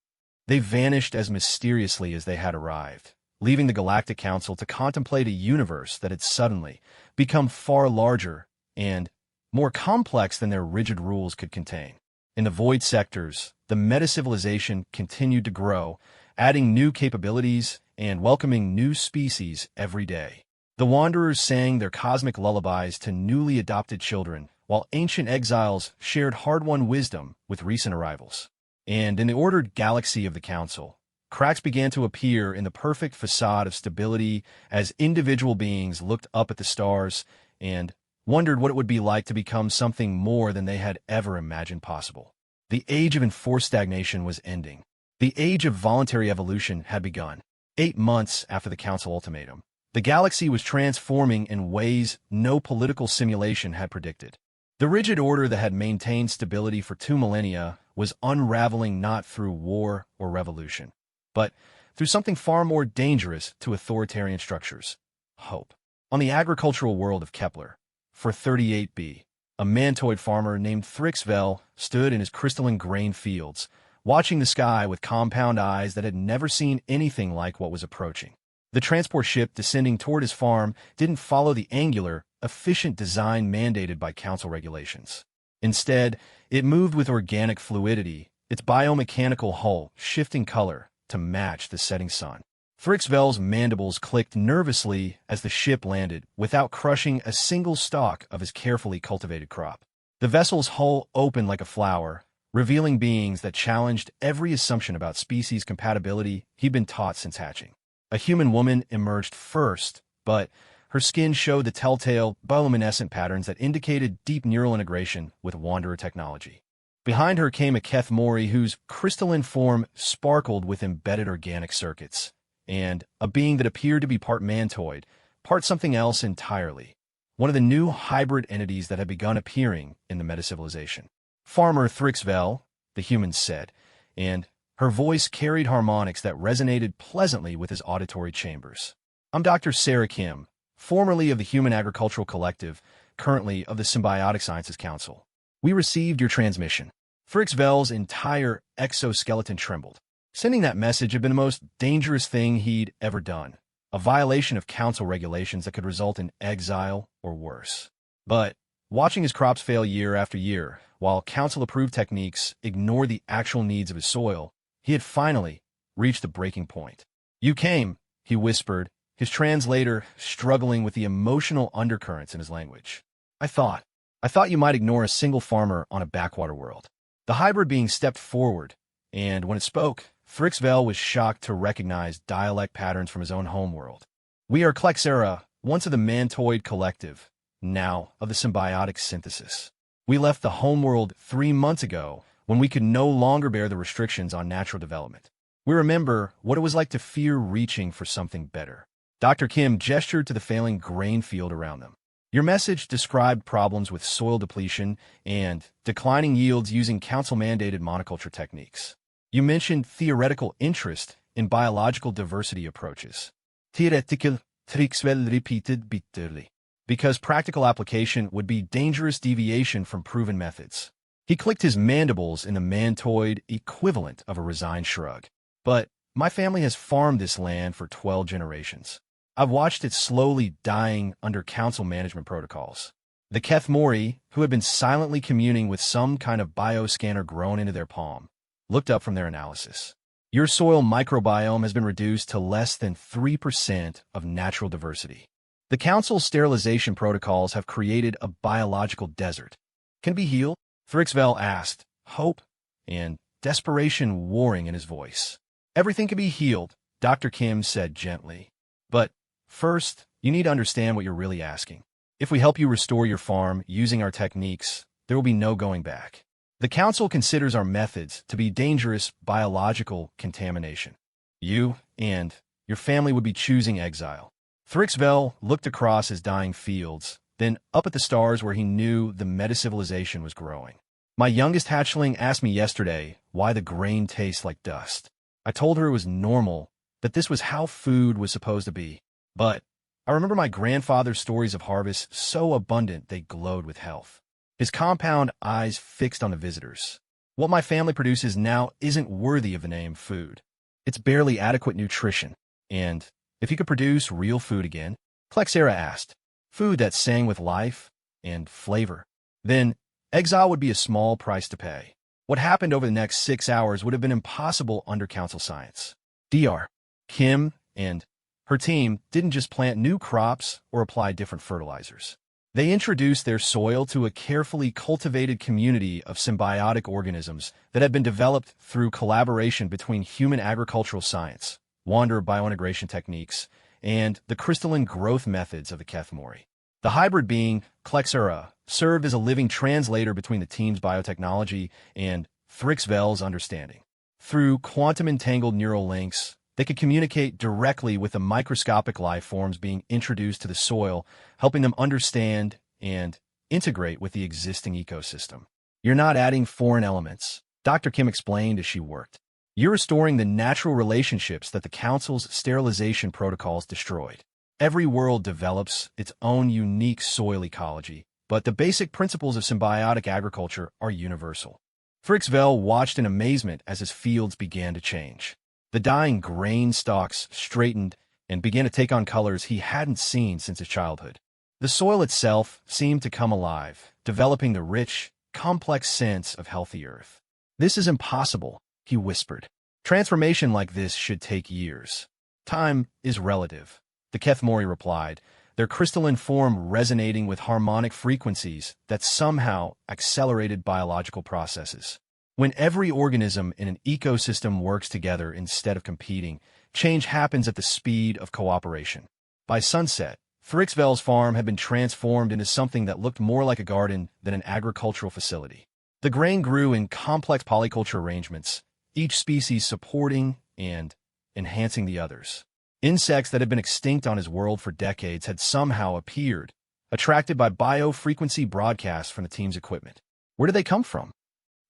They vanished as mysteriously as they had arrived, leaving the Galactic Council to contemplate a universe that had suddenly become far larger and more complex than their rigid rules could contain. In the void sectors, the meta-civilization continued to grow, adding new capabilities and welcoming new species every day. The Wanderers sang their cosmic lullabies to newly adopted children, while ancient exiles shared hard-won wisdom with recent arrivals. And in the ordered galaxy of the Council, cracks began to appear in the perfect facade of stability as individual beings looked up at the stars and wondered what it would be like to become something more than they had ever imagined possible. The age of enforced stagnation was ending. The age of voluntary evolution had begun. 8 months after the Council ultimatum, the galaxy was transforming in ways no political simulation had predicted. The rigid order that had maintained stability for 2 millennia was unraveling not through war or revolution, but through something far more dangerous to authoritarian structures: hope. On the agricultural world of Kepler, for 38b, a mantoid farmer named Thrixvel stood in his crystalline grain fields, watching the sky with compound eyes that had never seen anything like what was approaching. The transport ship descending toward his farm didn't follow the angular, efficient design mandated by council regulations. Instead, it moved with organic fluidity, its biomechanical hull shifting color to match the setting sun. Thrixvel's mandibles clicked nervously as the ship landed without crushing a single stalk of his carefully cultivated crop. The vessel's hull opened like a flower, revealing beings that challenged every assumption about species compatibility he'd been taught since hatching. A human woman emerged first, but her skin showed the telltale bioluminescent patterns that indicated deep neural integration with Wanderer technology. Behind her came a Keth Mori whose crystalline form sparkled with embedded organic circuits, and a being that appeared to be part mantoid, part something else entirely, one of the new hybrid entities that had begun appearing in the meta-civilization. Farmer Thrixvel, the human said, and her voice carried harmonics that resonated pleasantly with his auditory chambers. I'm Dr. Sarah Kim, formerly of the Human Agricultural Collective, currently of the Symbiotic Sciences Council. We received your transmission. Thrixvel's entire exoskeleton trembled. Sending that message had been the most dangerous thing he'd ever done, a violation of council regulations that could result in exile or worse. But watching his crops fail year after year, while council-approved techniques ignored the actual needs of his soil, he had finally reached the breaking point. You came, he whispered, his translator struggling with the emotional undercurrents in his language. I thought I thought you might ignore a single farmer on a backwater world. The hybrid being stepped forward, and when it spoke, Thrixvel was shocked to recognize dialect patterns from his own homeworld. We are Klexera, once of the Mantoid Collective, now of the Symbiotic Synthesis. We left the homeworld 3 months ago when we could no longer bear the restrictions on natural development. We remember what it was like to fear reaching for something better. Dr. Kim gestured to the failing grain field around them. Your message described problems with soil depletion and declining yields using council-mandated monoculture techniques. You mentioned theoretical interest in biological diversity approaches. Theoretical, Trixwell repeated bitterly. Because practical application would be dangerous deviation from proven methods. He clicked his mandibles in the mantoid equivalent of a resigned shrug. But my family has farmed this land for 12 generations. I've watched it slowly dying under council management protocols. The Kethmori, who had been silently communing with some kind of bioscanner grown into their palm, looked up from their analysis. Your soil microbiome has been reduced to less than 3% of natural diversity. The council's sterilization protocols have created a biological desert. Can it be healed? Thrixvel asked, hope and desperation warring in his voice. Everything can be healed, Dr. Kim said gently. But first, you need to understand what you're really asking. If we help you restore your farm using our techniques, there will be no going back. The council considers our methods to be dangerous biological contamination. You and your family would be choosing exile. Thrixvel looked across his dying fields, then up at the stars where he knew the meta-civilization was growing. My youngest hatchling asked me yesterday why the grain tastes like dust. I told her it was normal, that this was how food was supposed to be. But I remember my grandfather's stories of harvest so abundant they glowed with health. His compound eyes fixed on the visitors. What my family produces now isn't worthy of the name food. It's barely adequate nutrition. And if you could produce real food again, Klexera asked, food that sang with life and flavor, then exile would be a small price to pay. What happened over the next 6 hours would have been impossible under council science. Dr. Kim and her team didn't just plant new crops or apply different fertilizers. They introduced their soil to a carefully cultivated community of symbiotic organisms that had been developed through collaboration between human agricultural science, wander biointegration techniques, and the crystalline growth methods of the Kethmori. The hybrid being, Klexera, served as a living translator between the team's biotechnology and Thrixvel's understanding. Through quantum-entangled neural links, they could communicate directly with the microscopic life forms being introduced to the soil, helping them understand and integrate with the existing ecosystem. You're not adding foreign elements, Dr. Kim explained as she worked. You're restoring the natural relationships that the Council's sterilization protocols destroyed. Every world develops its own unique soil ecology, but the basic principles of symbiotic agriculture are universal. Thrixvel watched in amazement as his fields began to change. The dying grain stalks straightened and began to take on colors he hadn't seen since his childhood. The soil itself seemed to come alive, developing the rich, complex sense of healthy earth. This is impossible, he whispered. Transformation like this should take years. Time is relative, the Kethmori replied, their crystalline form resonating with harmonic frequencies that somehow accelerated biological processes. When every organism in an ecosystem works together instead of competing, change happens at the speed of cooperation. By sunset, Thrixvel's farm had been transformed into something that looked more like a garden than an agricultural facility. The grain grew in complex polyculture arrangements, each species supporting and enhancing the others. Insects that had been extinct on his world for decades had somehow appeared, attracted by biofrequency broadcasts from the team's equipment. Where did they come from?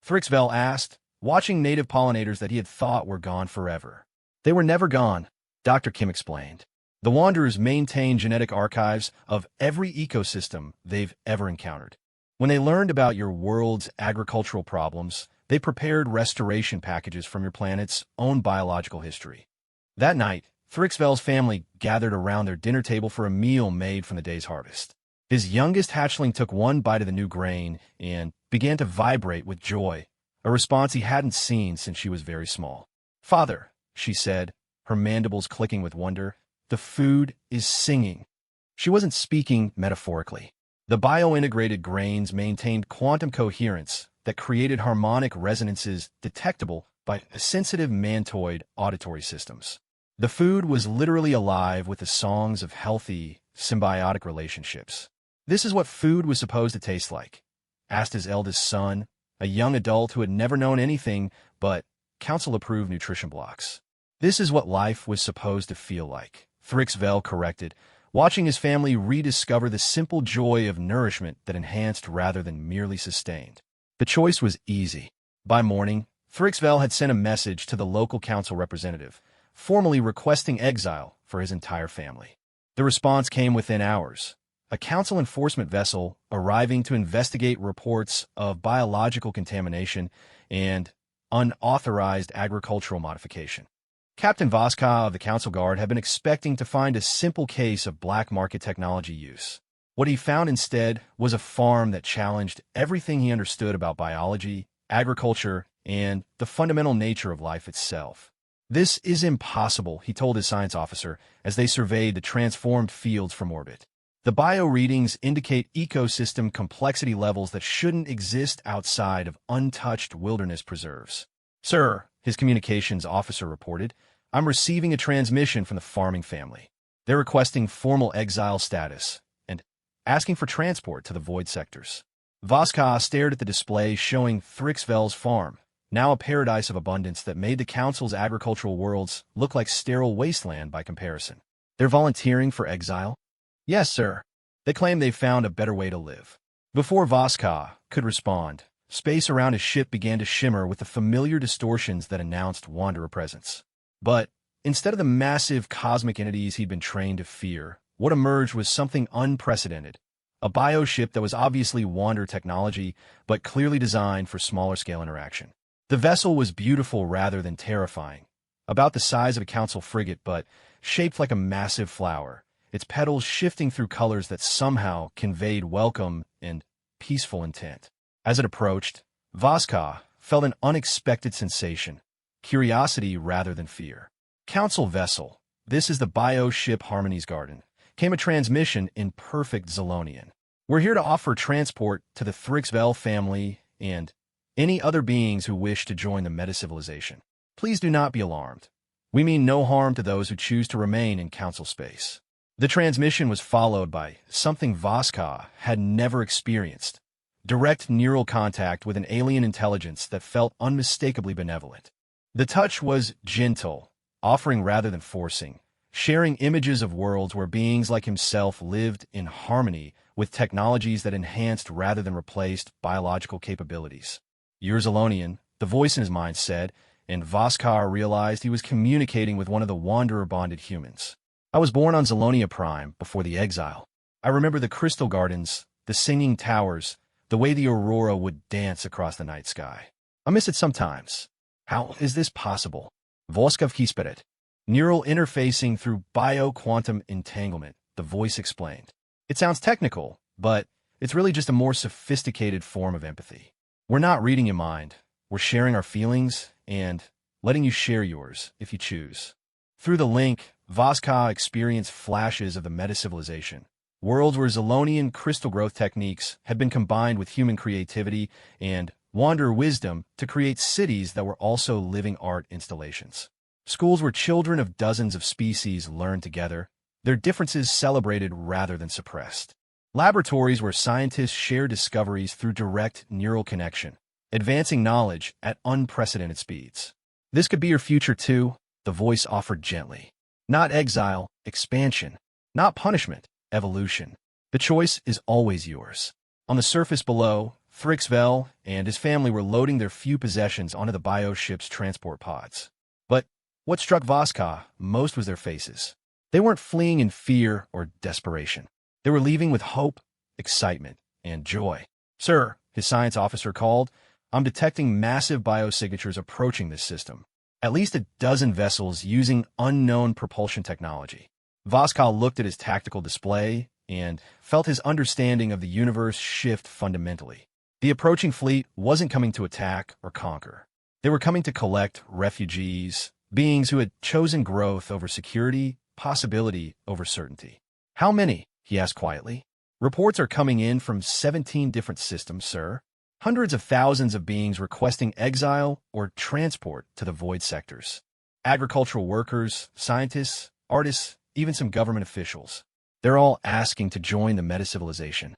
Thrixvel asked, watching native pollinators that he had thought were gone forever. They were never gone, Dr. Kim explained. The Wanderers maintain genetic archives of every ecosystem they've ever encountered. When they learned about your world's agricultural problems, they prepared restoration packages from your planet's own biological history. That night, Thrixvel's family gathered around their dinner table for a meal made from the day's harvest. His youngest hatchling took one bite of the new grain and began to vibrate with joy, a response he hadn't seen since she was very small. Father, she said, her mandibles clicking with wonder, the food is singing. She wasn't speaking metaphorically. The bio-integrated grains maintained quantum coherence that created harmonic resonances detectable by sensitive mantoid auditory systems. The food was literally alive with the songs of healthy, symbiotic relationships. "This is what food was supposed to taste like?" asked his eldest son, a young adult who had never known anything but council-approved nutrition blocks. "This is what life was supposed to feel like," Thrixvel corrected, watching his family rediscover the simple joy of nourishment that enhanced rather than merely sustained. The choice was easy. By morning, Thrixvel had sent a message to the local council representative, formally requesting exile for his entire family. The response came within hours. A council enforcement vessel arriving to investigate reports of biological contamination and unauthorized agricultural modification. Captain Voska of the Council Guard had been expecting to find a simple case of black market technology use. What he found instead was a farm that challenged everything he understood about biology, agriculture, and the fundamental nature of life itself. "This is impossible," he told his science officer as they surveyed the transformed fields from orbit. "The bio readings indicate ecosystem complexity levels that shouldn't exist outside of untouched wilderness preserves." "Sir," his communications officer reported, "I'm receiving a transmission from the farming family. They're requesting formal exile status and asking for transport to the void sectors." Voska stared at the display showing Thrixvel's farm, now a paradise of abundance that made the council's agricultural worlds look like sterile wasteland by comparison. "They're volunteering for exile?" "Yes, sir. They claim they've found a better way to live." Before Voska could respond, space around his ship began to shimmer with the familiar distortions that announced Wanderer presence. But instead of the massive cosmic entities he'd been trained to fear, what emerged was something unprecedented. A bioship that was obviously Wanderer technology, but clearly designed for smaller-scale interaction. The vessel was beautiful rather than terrifying, about the size of a council frigate but shaped like a massive flower, its petals shifting through colors that somehow conveyed welcome and peaceful intent. As it approached, Voska felt an unexpected sensation, curiosity rather than fear. "Council vessel, this is the bioship Harmony's Garden," came a transmission in perfect Zolonian. "We're here to offer transport to the Thrixvel family and any other beings who wish to join the meta-civilization. Please do not be alarmed. We mean no harm to those who choose to remain in council space." The transmission was followed by something Voska had never experienced: direct neural contact with an alien intelligence that felt unmistakably benevolent. The touch was gentle, offering rather than forcing, sharing images of worlds where beings like himself lived in harmony with technologies that enhanced rather than replaced biological capabilities. "You're Zolonian," the voice in his mind said, and Voskar realized he was communicating with one of the Wanderer-bonded humans. "I was born on Zolonia Prime before the exile. I remember the crystal gardens, the singing towers, the way the aurora would dance across the night sky. I miss it sometimes." "How is this possible?" Voskov Kisperet. "Neural interfacing through bio-quantum entanglement," the voice explained. "It sounds technical, but it's really just a more sophisticated form of empathy. We're not reading your mind. We're sharing our feelings and letting you share yours, if you choose." Through the link, Voska experienced flashes of the meta-civilization, worlds where Zolonian crystal growth techniques had been combined with human creativity and Wanderer wisdom to create cities that were also living art installations. Schools where children of dozens of species learned together, their differences celebrated rather than suppressed. Laboratories where scientists share discoveries through direct neural connection, advancing knowledge at unprecedented speeds. "This could be your future too," the voice offered gently. "Not exile, expansion. Not punishment, evolution. The choice is always yours." On the surface below, Thrixvel and his family were loading their few possessions onto the bioship's transport pods. But what struck Voska most was their faces. They weren't fleeing in fear or desperation. They were leaving with hope, excitement, and joy. "Sir," his science officer called, "I'm detecting massive biosignatures approaching this system. At least a dozen vessels using unknown propulsion technology." Voska looked at his tactical display and felt his understanding of the universe shift fundamentally. The approaching fleet wasn't coming to attack or conquer. They were coming to collect refugees, beings who had chosen growth over security, possibility over certainty. "How many?" he asked quietly. Reports are coming in from 17 different systems, sir. Hundreds of thousands of beings requesting exile or transport to the void sectors. Agricultural workers, scientists, artists, even some government officials. They're all asking to join the meta-civilization.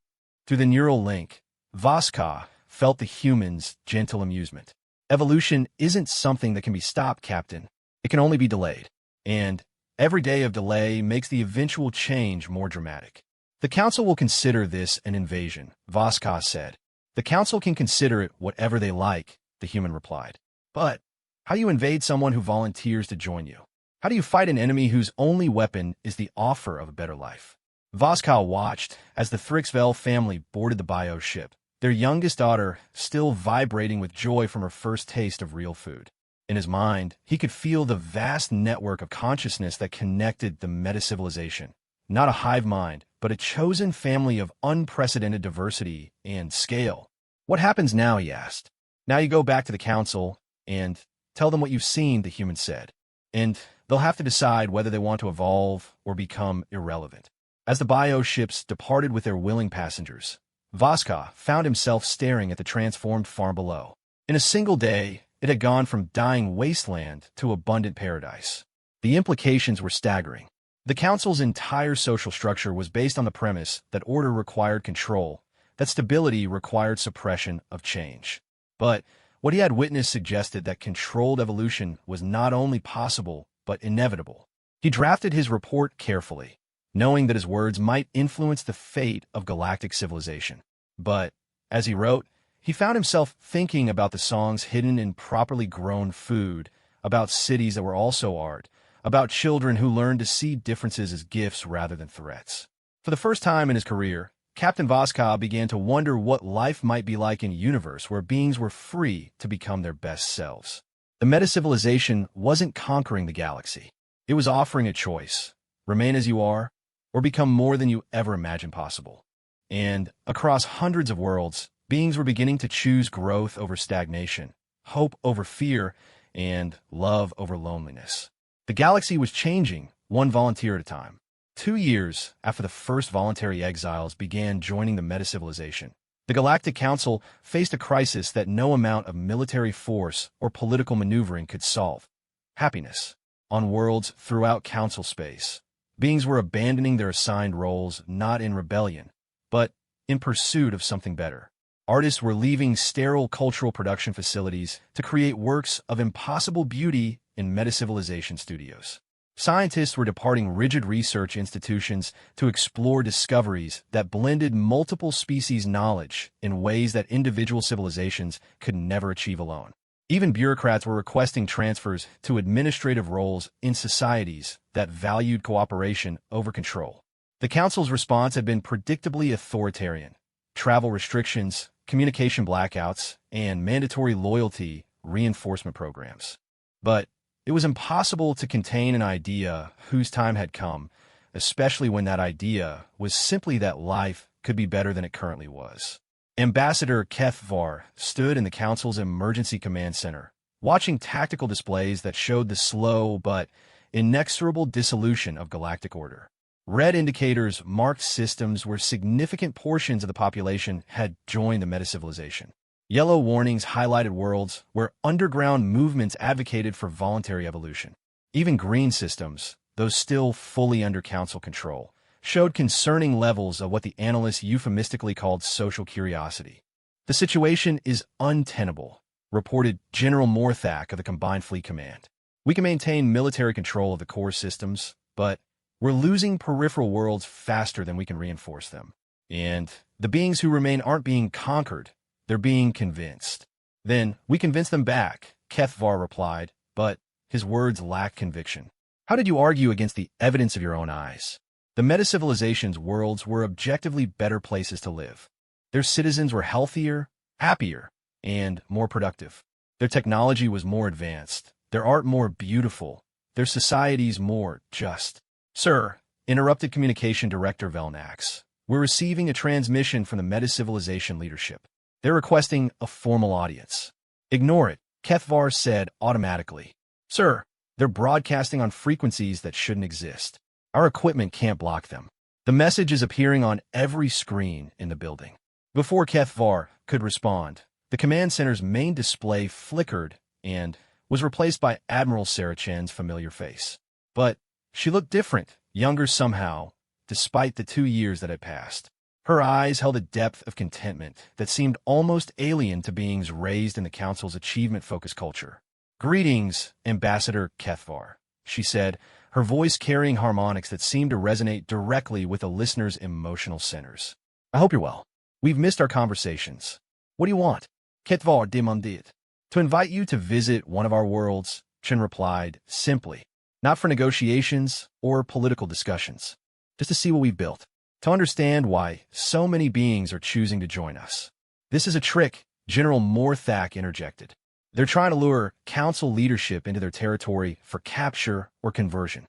Through the neural link, Voska felt the humans' gentle amusement. Evolution isn't something that can be stopped, Captain. It can only be delayed. And every day of delay makes the eventual change more dramatic. The Council will consider this an invasion, Voska said. The Council can consider it whatever they like, the human replied. But how do you invade someone who volunteers to join you? How do you fight an enemy whose only weapon is the offer of a better life? Voska watched as the Thrixvel family boarded the bio ship, their youngest daughter still vibrating with joy from her first taste of real food. In his mind, he could feel the vast network of consciousness that connected the meta-civilization. Not a hive mind, but a chosen family of unprecedented diversity and scale. What happens now, he asked. Now you go back to the Council and tell them what you've seen, the human said. And they'll have to decide whether they want to evolve or become irrelevant. As the bio ships departed with their willing passengers, Voska found himself staring at the transformed farm below. In a single day, it had gone from dying wasteland to abundant paradise. The implications were staggering. The Council's entire social structure was based on the premise that order required control, that stability required suppression of change. But what he had witnessed suggested that controlled evolution was not only possible, but inevitable. He drafted his report carefully, knowing that his words might influence the fate of galactic civilization. But, as he wrote, he found himself thinking about the songs hidden in properly grown food, about cities that were also art, about children who learned to see differences as gifts rather than threats. For the first time in his career, Captain Voska began to wonder what life might be like in a universe where beings were free to become their best selves. The meta-civilization wasn't conquering the galaxy. It was offering a choice: remain as you are, or become more than you ever imagined possible. And across hundreds of worlds, beings were beginning to choose growth over stagnation, hope over fear, and love over loneliness. The galaxy was changing, one volunteer at a time. 2 years after the first voluntary exiles began joining the meta-civilization, the Galactic Council faced a crisis that no amount of military force or political maneuvering could solve: happiness. On worlds throughout Council space, beings were abandoning their assigned roles not in rebellion, but in pursuit of something better. Artists were leaving sterile cultural production facilities to create works of impossible beauty in meta-civilization studios. Scientists were departing rigid research institutions to explore discoveries that blended multiple species' knowledge in ways that individual civilizations could never achieve alone. Even bureaucrats were requesting transfers to administrative roles in societies that valued cooperation over control. The Council's response had been predictably authoritarian: travel restrictions, communication blackouts, and mandatory loyalty reinforcement programs. But it was impossible to contain an idea whose time had come, especially when that idea was simply that life could be better than it currently was. Ambassador HFY stood in the Council's Emergency Command Center, watching tactical displays that showed the slow but inexorable dissolution of galactic order. Red indicators marked systems where significant portions of the population had joined the meta-civilization. Yellow warnings highlighted worlds where underground movements advocated for voluntary evolution. Even green systems, those still fully under Council control, showed concerning levels of what the analysts euphemistically called social curiosity. "The situation is untenable," reported General Morthak of the Combined Fleet Command. "We can maintain military control of the core systems, but we're losing peripheral worlds faster than we can reinforce them. And the beings who remain aren't being conquered, they're being convinced." "Then we convince them back," HFY replied, but his words lacked conviction. "How did you argue against the evidence of your own eyes?" The meta-civilization's worlds were objectively better places to live. Their citizens were healthier, happier, and more productive. Their technology was more advanced, their art more beautiful, their societies more just. "Sir," interrupted Communication Director Velnax, "we're receiving a transmission from the meta-civilization leadership. They're requesting a formal audience." "Ignore it," HFY said automatically. "Sir, they're broadcasting on frequencies that shouldn't exist. Our equipment can't block them." The message is appearing on every screen in the building. Before Kethvar could respond, the command center's main display flickered and was replaced by Admiral Sarachen's familiar face. But she looked different, younger somehow, despite the 2 years that had passed. Her eyes held a depth of contentment that seemed almost alien to beings raised in the Council's achievement-focused culture. "Greetings, Ambassador Kethvar," she said, her voice carrying harmonics that seemed to resonate directly with the listener's emotional centers. "I hope you're well. We've missed our conversations. What do you want?" Kethvar demanded. "To invite you to visit one of our worlds," Chen replied, simply. "Not for negotiations or political discussions. Just to see what we've built. To understand why so many beings are choosing to join us." "This is a trick," General Morthak interjected. "They're trying to lure Council leadership into their territory for capture or conversion."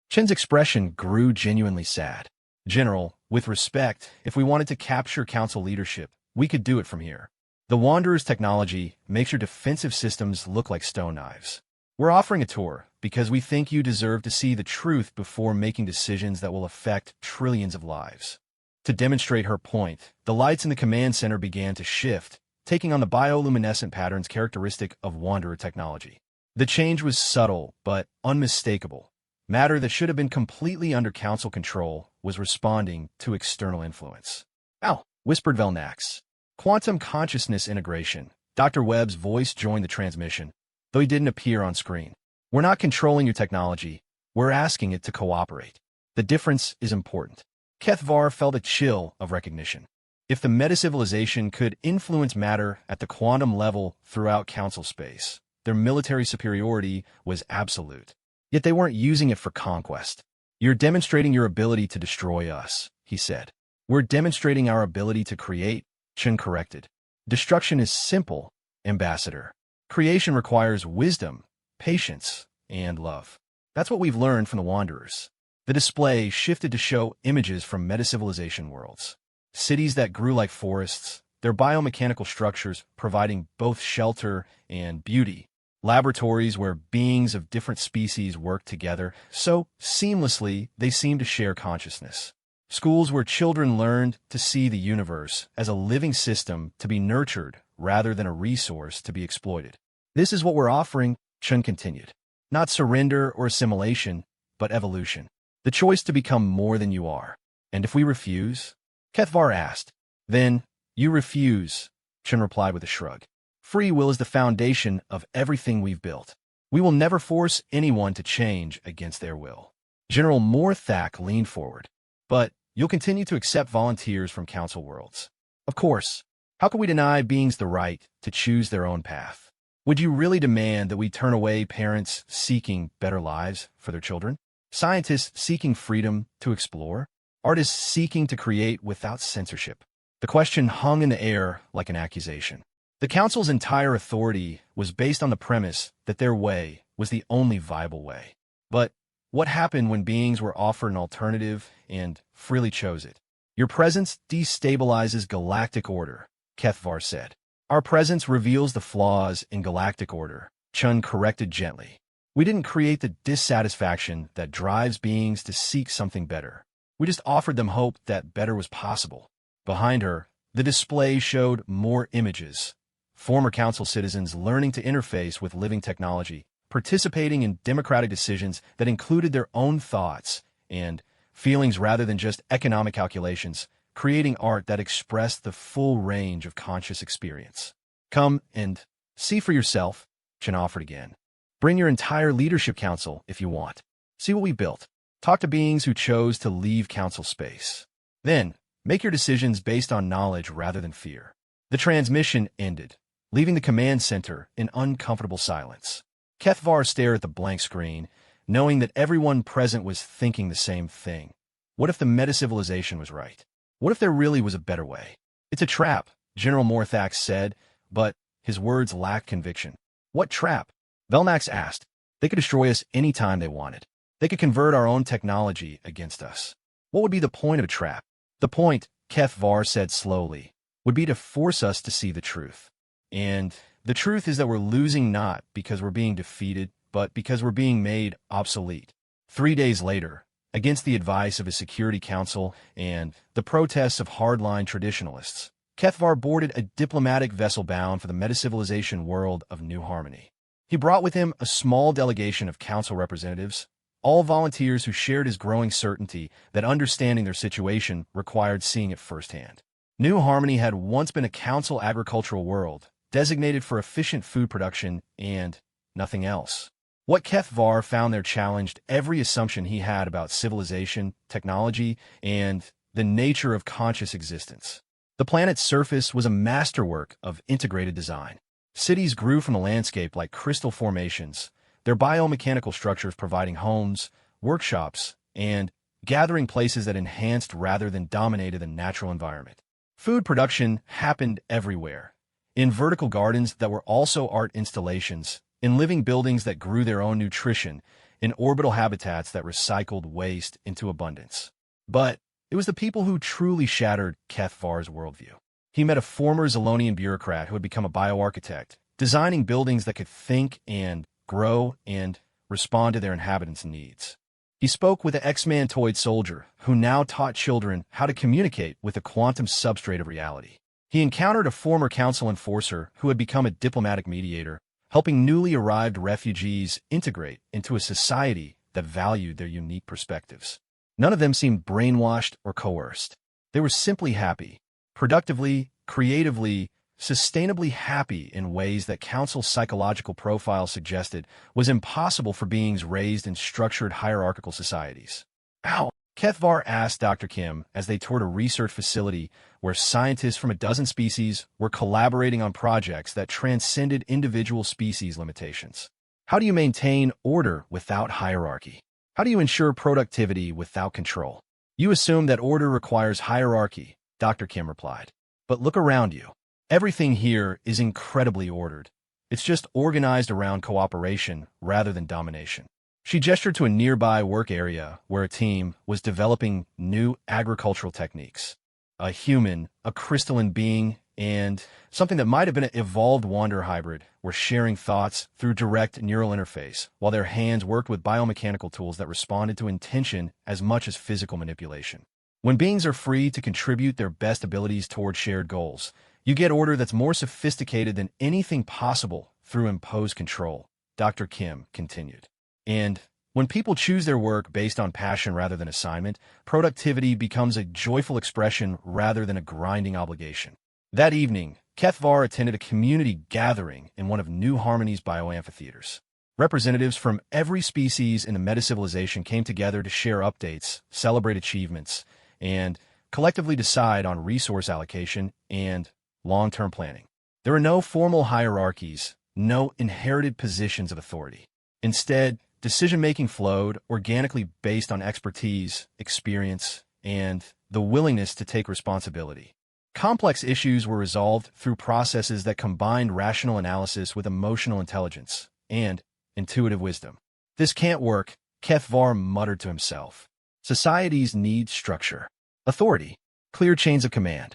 Chen's expression grew genuinely sad. "General, with respect, if we wanted to capture Council leadership, we could do it from here. The Wanderer's technology makes your defensive systems look like stone knives. We're offering a tour because we think you deserve to see the truth before making decisions that will affect trillions of lives." To demonstrate her point, the lights in the command center began to shift, taking on the bioluminescent patterns characteristic of Wanderer technology. The change was subtle but unmistakable. Matter that should have been completely under Council control was responding to external influence. "Ow," whispered Velnax. "Quantum consciousness integration." Dr. Webb's voice joined the transmission, though he didn't appear on screen. "We're not controlling your technology. We're asking it to cooperate. The difference is important." Kethvar felt a chill of recognition. If the meta-civilization could influence matter at the quantum level throughout Council space, their military superiority was absolute. Yet they weren't using it for conquest. "You're demonstrating your ability to destroy us," he said. "We're demonstrating our ability to create," Chen corrected. "Destruction is simple, Ambassador. Creation requires wisdom, patience, and love. That's what we've learned from the Wanderers." The display shifted to show images from meta-civilization worlds. Cities that grew like forests, their biomechanical structures providing both shelter and beauty. Laboratories where beings of different species worked together so seamlessly they seemed to share consciousness. Schools where children learned to see the universe as a living system to be nurtured rather than a resource to be exploited. "This is what we're offering," Chen continued. "Not surrender or assimilation, but evolution. The choice to become more than you are." "And if we refuse?" Kethvar asked. "Then you refuse," Chen replied with a shrug. "Free will is the foundation of everything we've built. We will never force anyone to change against their will." General Morthak leaned forward. "But you'll continue to accept volunteers from Council worlds." "Of course. How can we deny beings the right to choose their own path? Would you really demand that we turn away parents seeking better lives for their children? Scientists seeking freedom to explore? Artists seeking to create without censorship?" The question hung in the air like an accusation. The Council's entire authority was based on the premise that their way was the only viable way. But what happened when beings were offered an alternative and freely chose it? "Your presence destabilizes galactic order," Kethvar said. "Our presence reveals the flaws in galactic order," Chun corrected gently. "We didn't create the dissatisfaction that drives beings to seek something better. We just offered them hope that better was possible." Behind her, the display showed more images. Former Council citizens learning to interface with living technology, participating in democratic decisions that included their own thoughts and feelings rather than just economic calculations, creating art that expressed the full range of conscious experience. "Come and see for yourself," Chen offered again. "Bring your entire leadership council if you want. See what we built. Talk to beings who chose to leave Council space. Then, make your decisions based on knowledge rather than fear." The transmission ended, leaving the command center in uncomfortable silence. Kethvar stared at the blank screen, knowing that everyone present was thinking the same thing. What if the meta-civilization was right? What if there really was a better way? "It's a trap," General Morthak said, but his words lacked conviction. "What trap?" Velnax asked. "They could destroy us any time they wanted. They could convert our own technology against us. What would be the point of a trap?" "The point," Kethvar said slowly, "would be to force us to see the truth. And the truth is that we're losing not because we're being defeated, but because we're being made obsolete." 3 days later, Against the advice of his security council and the protests of hardline traditionalists, Kethvar boarded a diplomatic vessel bound for the meta-civilization world of New Harmony. He brought with him a small delegation of council representatives, all volunteers who shared his growing certainty that understanding their situation required seeing it firsthand. New Harmony had once been a council agricultural world, designated for efficient food production and nothing else. What Kethvar found there challenged every assumption he had about civilization, technology, and the nature of conscious existence. The planet's surface was a masterwork of integrated design. Cities grew from the landscape like crystal formations, their biomechanical structures providing homes, workshops, and gathering places that enhanced rather than dominated the natural environment. Food production happened everywhere, in vertical gardens that were also art installations, in living buildings that grew their own nutrition, in orbital habitats that recycled waste into abundance. But it was the people who truly shattered Kethvar's worldview. He met a former Zolonian bureaucrat who had become a bioarchitect, designing buildings that could think and grow and respond to their inhabitants' needs. He spoke with an ex-mantoid soldier who now taught children how to communicate with the quantum substrate of reality. He encountered a former council enforcer who had become a diplomatic mediator, helping newly arrived refugees integrate into a society that valued their unique perspectives. None of them seemed brainwashed or coerced. They were simply happy, productively, creatively, sustainably happy in ways that council's psychological profile suggested was impossible for beings raised in structured hierarchical societies. How? Kethvar asked Dr. Kim as they toured a research facility where scientists from a dozen species were collaborating on projects that transcended individual species limitations. How do you maintain order without hierarchy? How do you ensure productivity without control? You assume that order requires hierarchy, Dr. Kim replied. But look around you. Everything here is incredibly ordered. It's just organized around cooperation rather than domination. She gestured to a nearby work area where a team was developing new agricultural techniques. A human, a crystalline being, and something that might have been an evolved Wanderer hybrid were sharing thoughts through direct neural interface, while their hands worked with biomechanical tools that responded to intention as much as physical manipulation. When beings are free to contribute their best abilities toward shared goals, you get order that's more sophisticated than anything possible through imposed control, Dr. Kim continued. And when people choose their work based on passion rather than assignment, productivity becomes a joyful expression rather than a grinding obligation. That evening, Kethvar attended a community gathering in one of New Harmony's bioamphitheaters. Representatives from every species in the meta-civilization came together to share updates, celebrate achievements, and collectively decide on resource allocation and long-term planning. There were no formal hierarchies, no inherited positions of authority. Instead, decision-making flowed organically based on expertise, experience, and the willingness to take responsibility. Complex issues were resolved through processes that combined rational analysis with emotional intelligence and intuitive wisdom. This can't work, Kethvar muttered to himself. Societies need structure, authority, clear chains of command.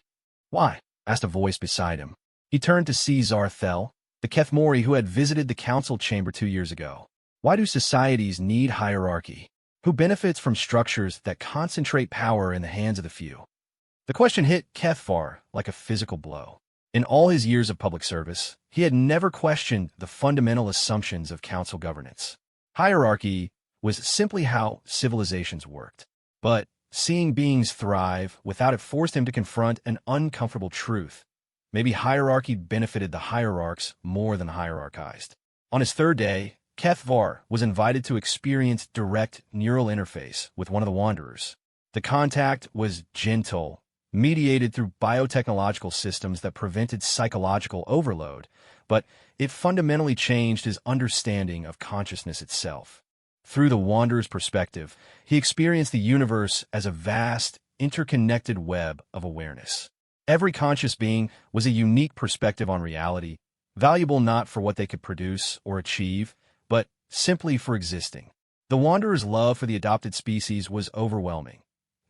Why? Asked a voice beside him. He turned to see Zarthel, the Kethmori who had visited the council chamber 2 years ago. Why do societies need hierarchy? Who benefits from structures that concentrate power in the hands of the few? The question hit Kethvar like a physical blow. In all his years of public service, he had never questioned the fundamental assumptions of council governance. Hierarchy was simply how civilizations worked. But seeing beings thrive without it forced him to confront an uncomfortable truth. Maybe hierarchy benefited the hierarchs more than the hierarchized. On his third day, Kethvar was invited to experience direct neural interface with one of the Wanderers. The contact was gentle, mediated through biotechnological systems that prevented psychological overload, but it fundamentally changed his understanding of consciousness itself. Through the Wanderer's perspective, he experienced the universe as a vast, interconnected web of awareness. Every conscious being was a unique perspective on reality, valuable not for what they could produce or achieve, but simply for existing. The Wanderer's love for the adopted species was overwhelming,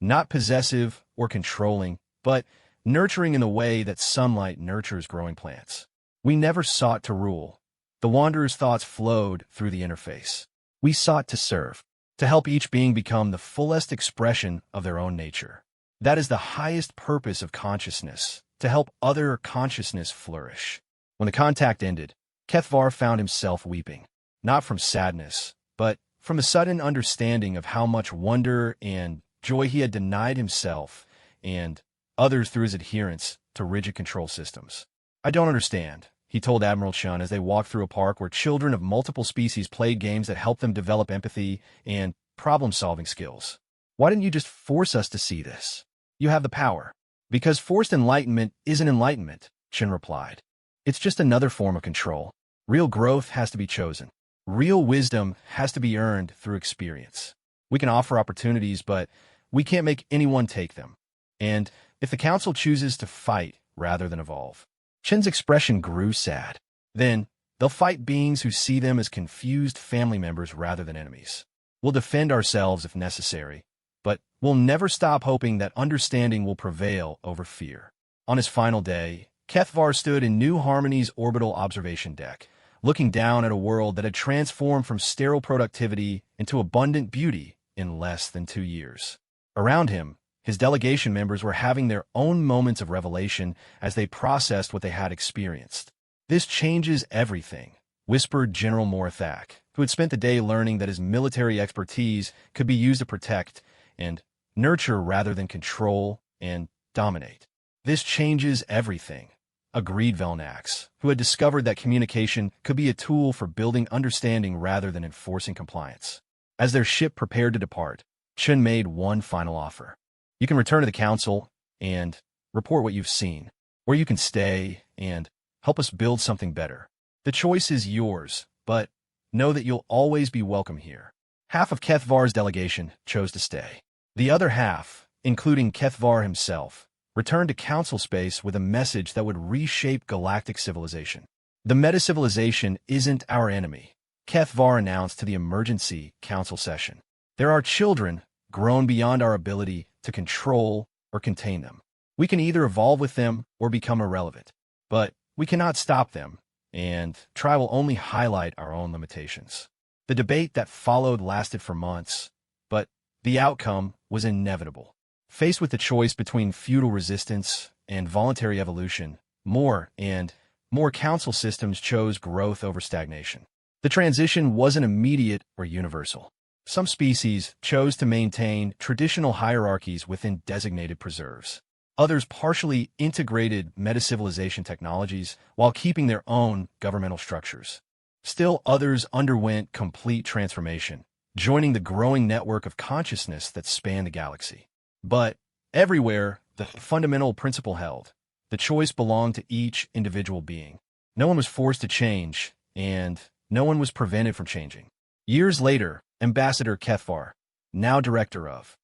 not possessive or controlling, but nurturing in the way that sunlight nurtures growing plants. We never sought to rule. The Wanderer's thoughts flowed through the interface. We sought to serve. to help each being become the fullest expression of their own nature. That is the highest purpose of consciousness, to help other consciousness flourish. When the contact ended, Kethvar found himself weeping, not from sadness, but from a sudden understanding of how much wonder and joy he had denied himself and others through his adherence to rigid control systems. "I don't understand," he told Admiral Chun as they walked through a park where children of multiple species played games that helped them develop empathy and problem-solving skills. "Why didn't you just force us to see this? You have the power." "Because forced enlightenment isn't enlightenment," Chun replied. "It's just another form of control. Real growth has to be chosen. Real wisdom has to be earned through experience. We can offer opportunities, but we can't make anyone take them. And if the Council chooses to fight rather than evolve..." Chen's expression grew sad. "Then, they'll fight beings who see them as confused family members rather than enemies. We'll defend ourselves if necessary, but we'll never stop hoping that understanding will prevail over fear." On his final day, Kethvar stood in New Harmony's orbital observation deck, looking down at a world that had transformed from sterile productivity into abundant beauty in less than 2 years. Around him, his delegation members were having their own moments of revelation as they processed what they had experienced. "This changes everything," whispered General Morathak, who had spent the day learning that his military expertise could be used to protect and nurture rather than control and dominate. "This changes everything," agreed Velnax, who had discovered that communication could be a tool for building understanding rather than enforcing compliance. As their ship prepared to depart, Chun made one final offer. "You can return to the Council and report what you've seen, or you can stay and help us build something better. The choice is yours, but know that you'll always be welcome here." Half of Kethvar's delegation chose to stay. The other half, including Kethvar himself, returned to Council space with a message that would reshape galactic civilization. "The meta-civilization isn't our enemy," Kethvar announced to the emergency Council session. "There are children grown beyond our ability to control or contain them. We can either evolve with them or become irrelevant, but we cannot stop them, and try will only highlight our own limitations." The debate that followed lasted for months, but the outcome was inevitable. Faced with the choice between feudal resistance and voluntary evolution, more and more Council systems chose growth over stagnation. The transition wasn't immediate or universal. Some species chose to maintain traditional hierarchies within designated preserves. Others partially integrated meta-civilization technologies while keeping their own governmental structures. Still others underwent complete transformation, joining the growing network of consciousness that spanned the galaxy. But everywhere, the fundamental principle held. The choice belonged to each individual being. No one was forced to change, and no one was prevented from changing. Years later, Ambassador Kethvar, now director of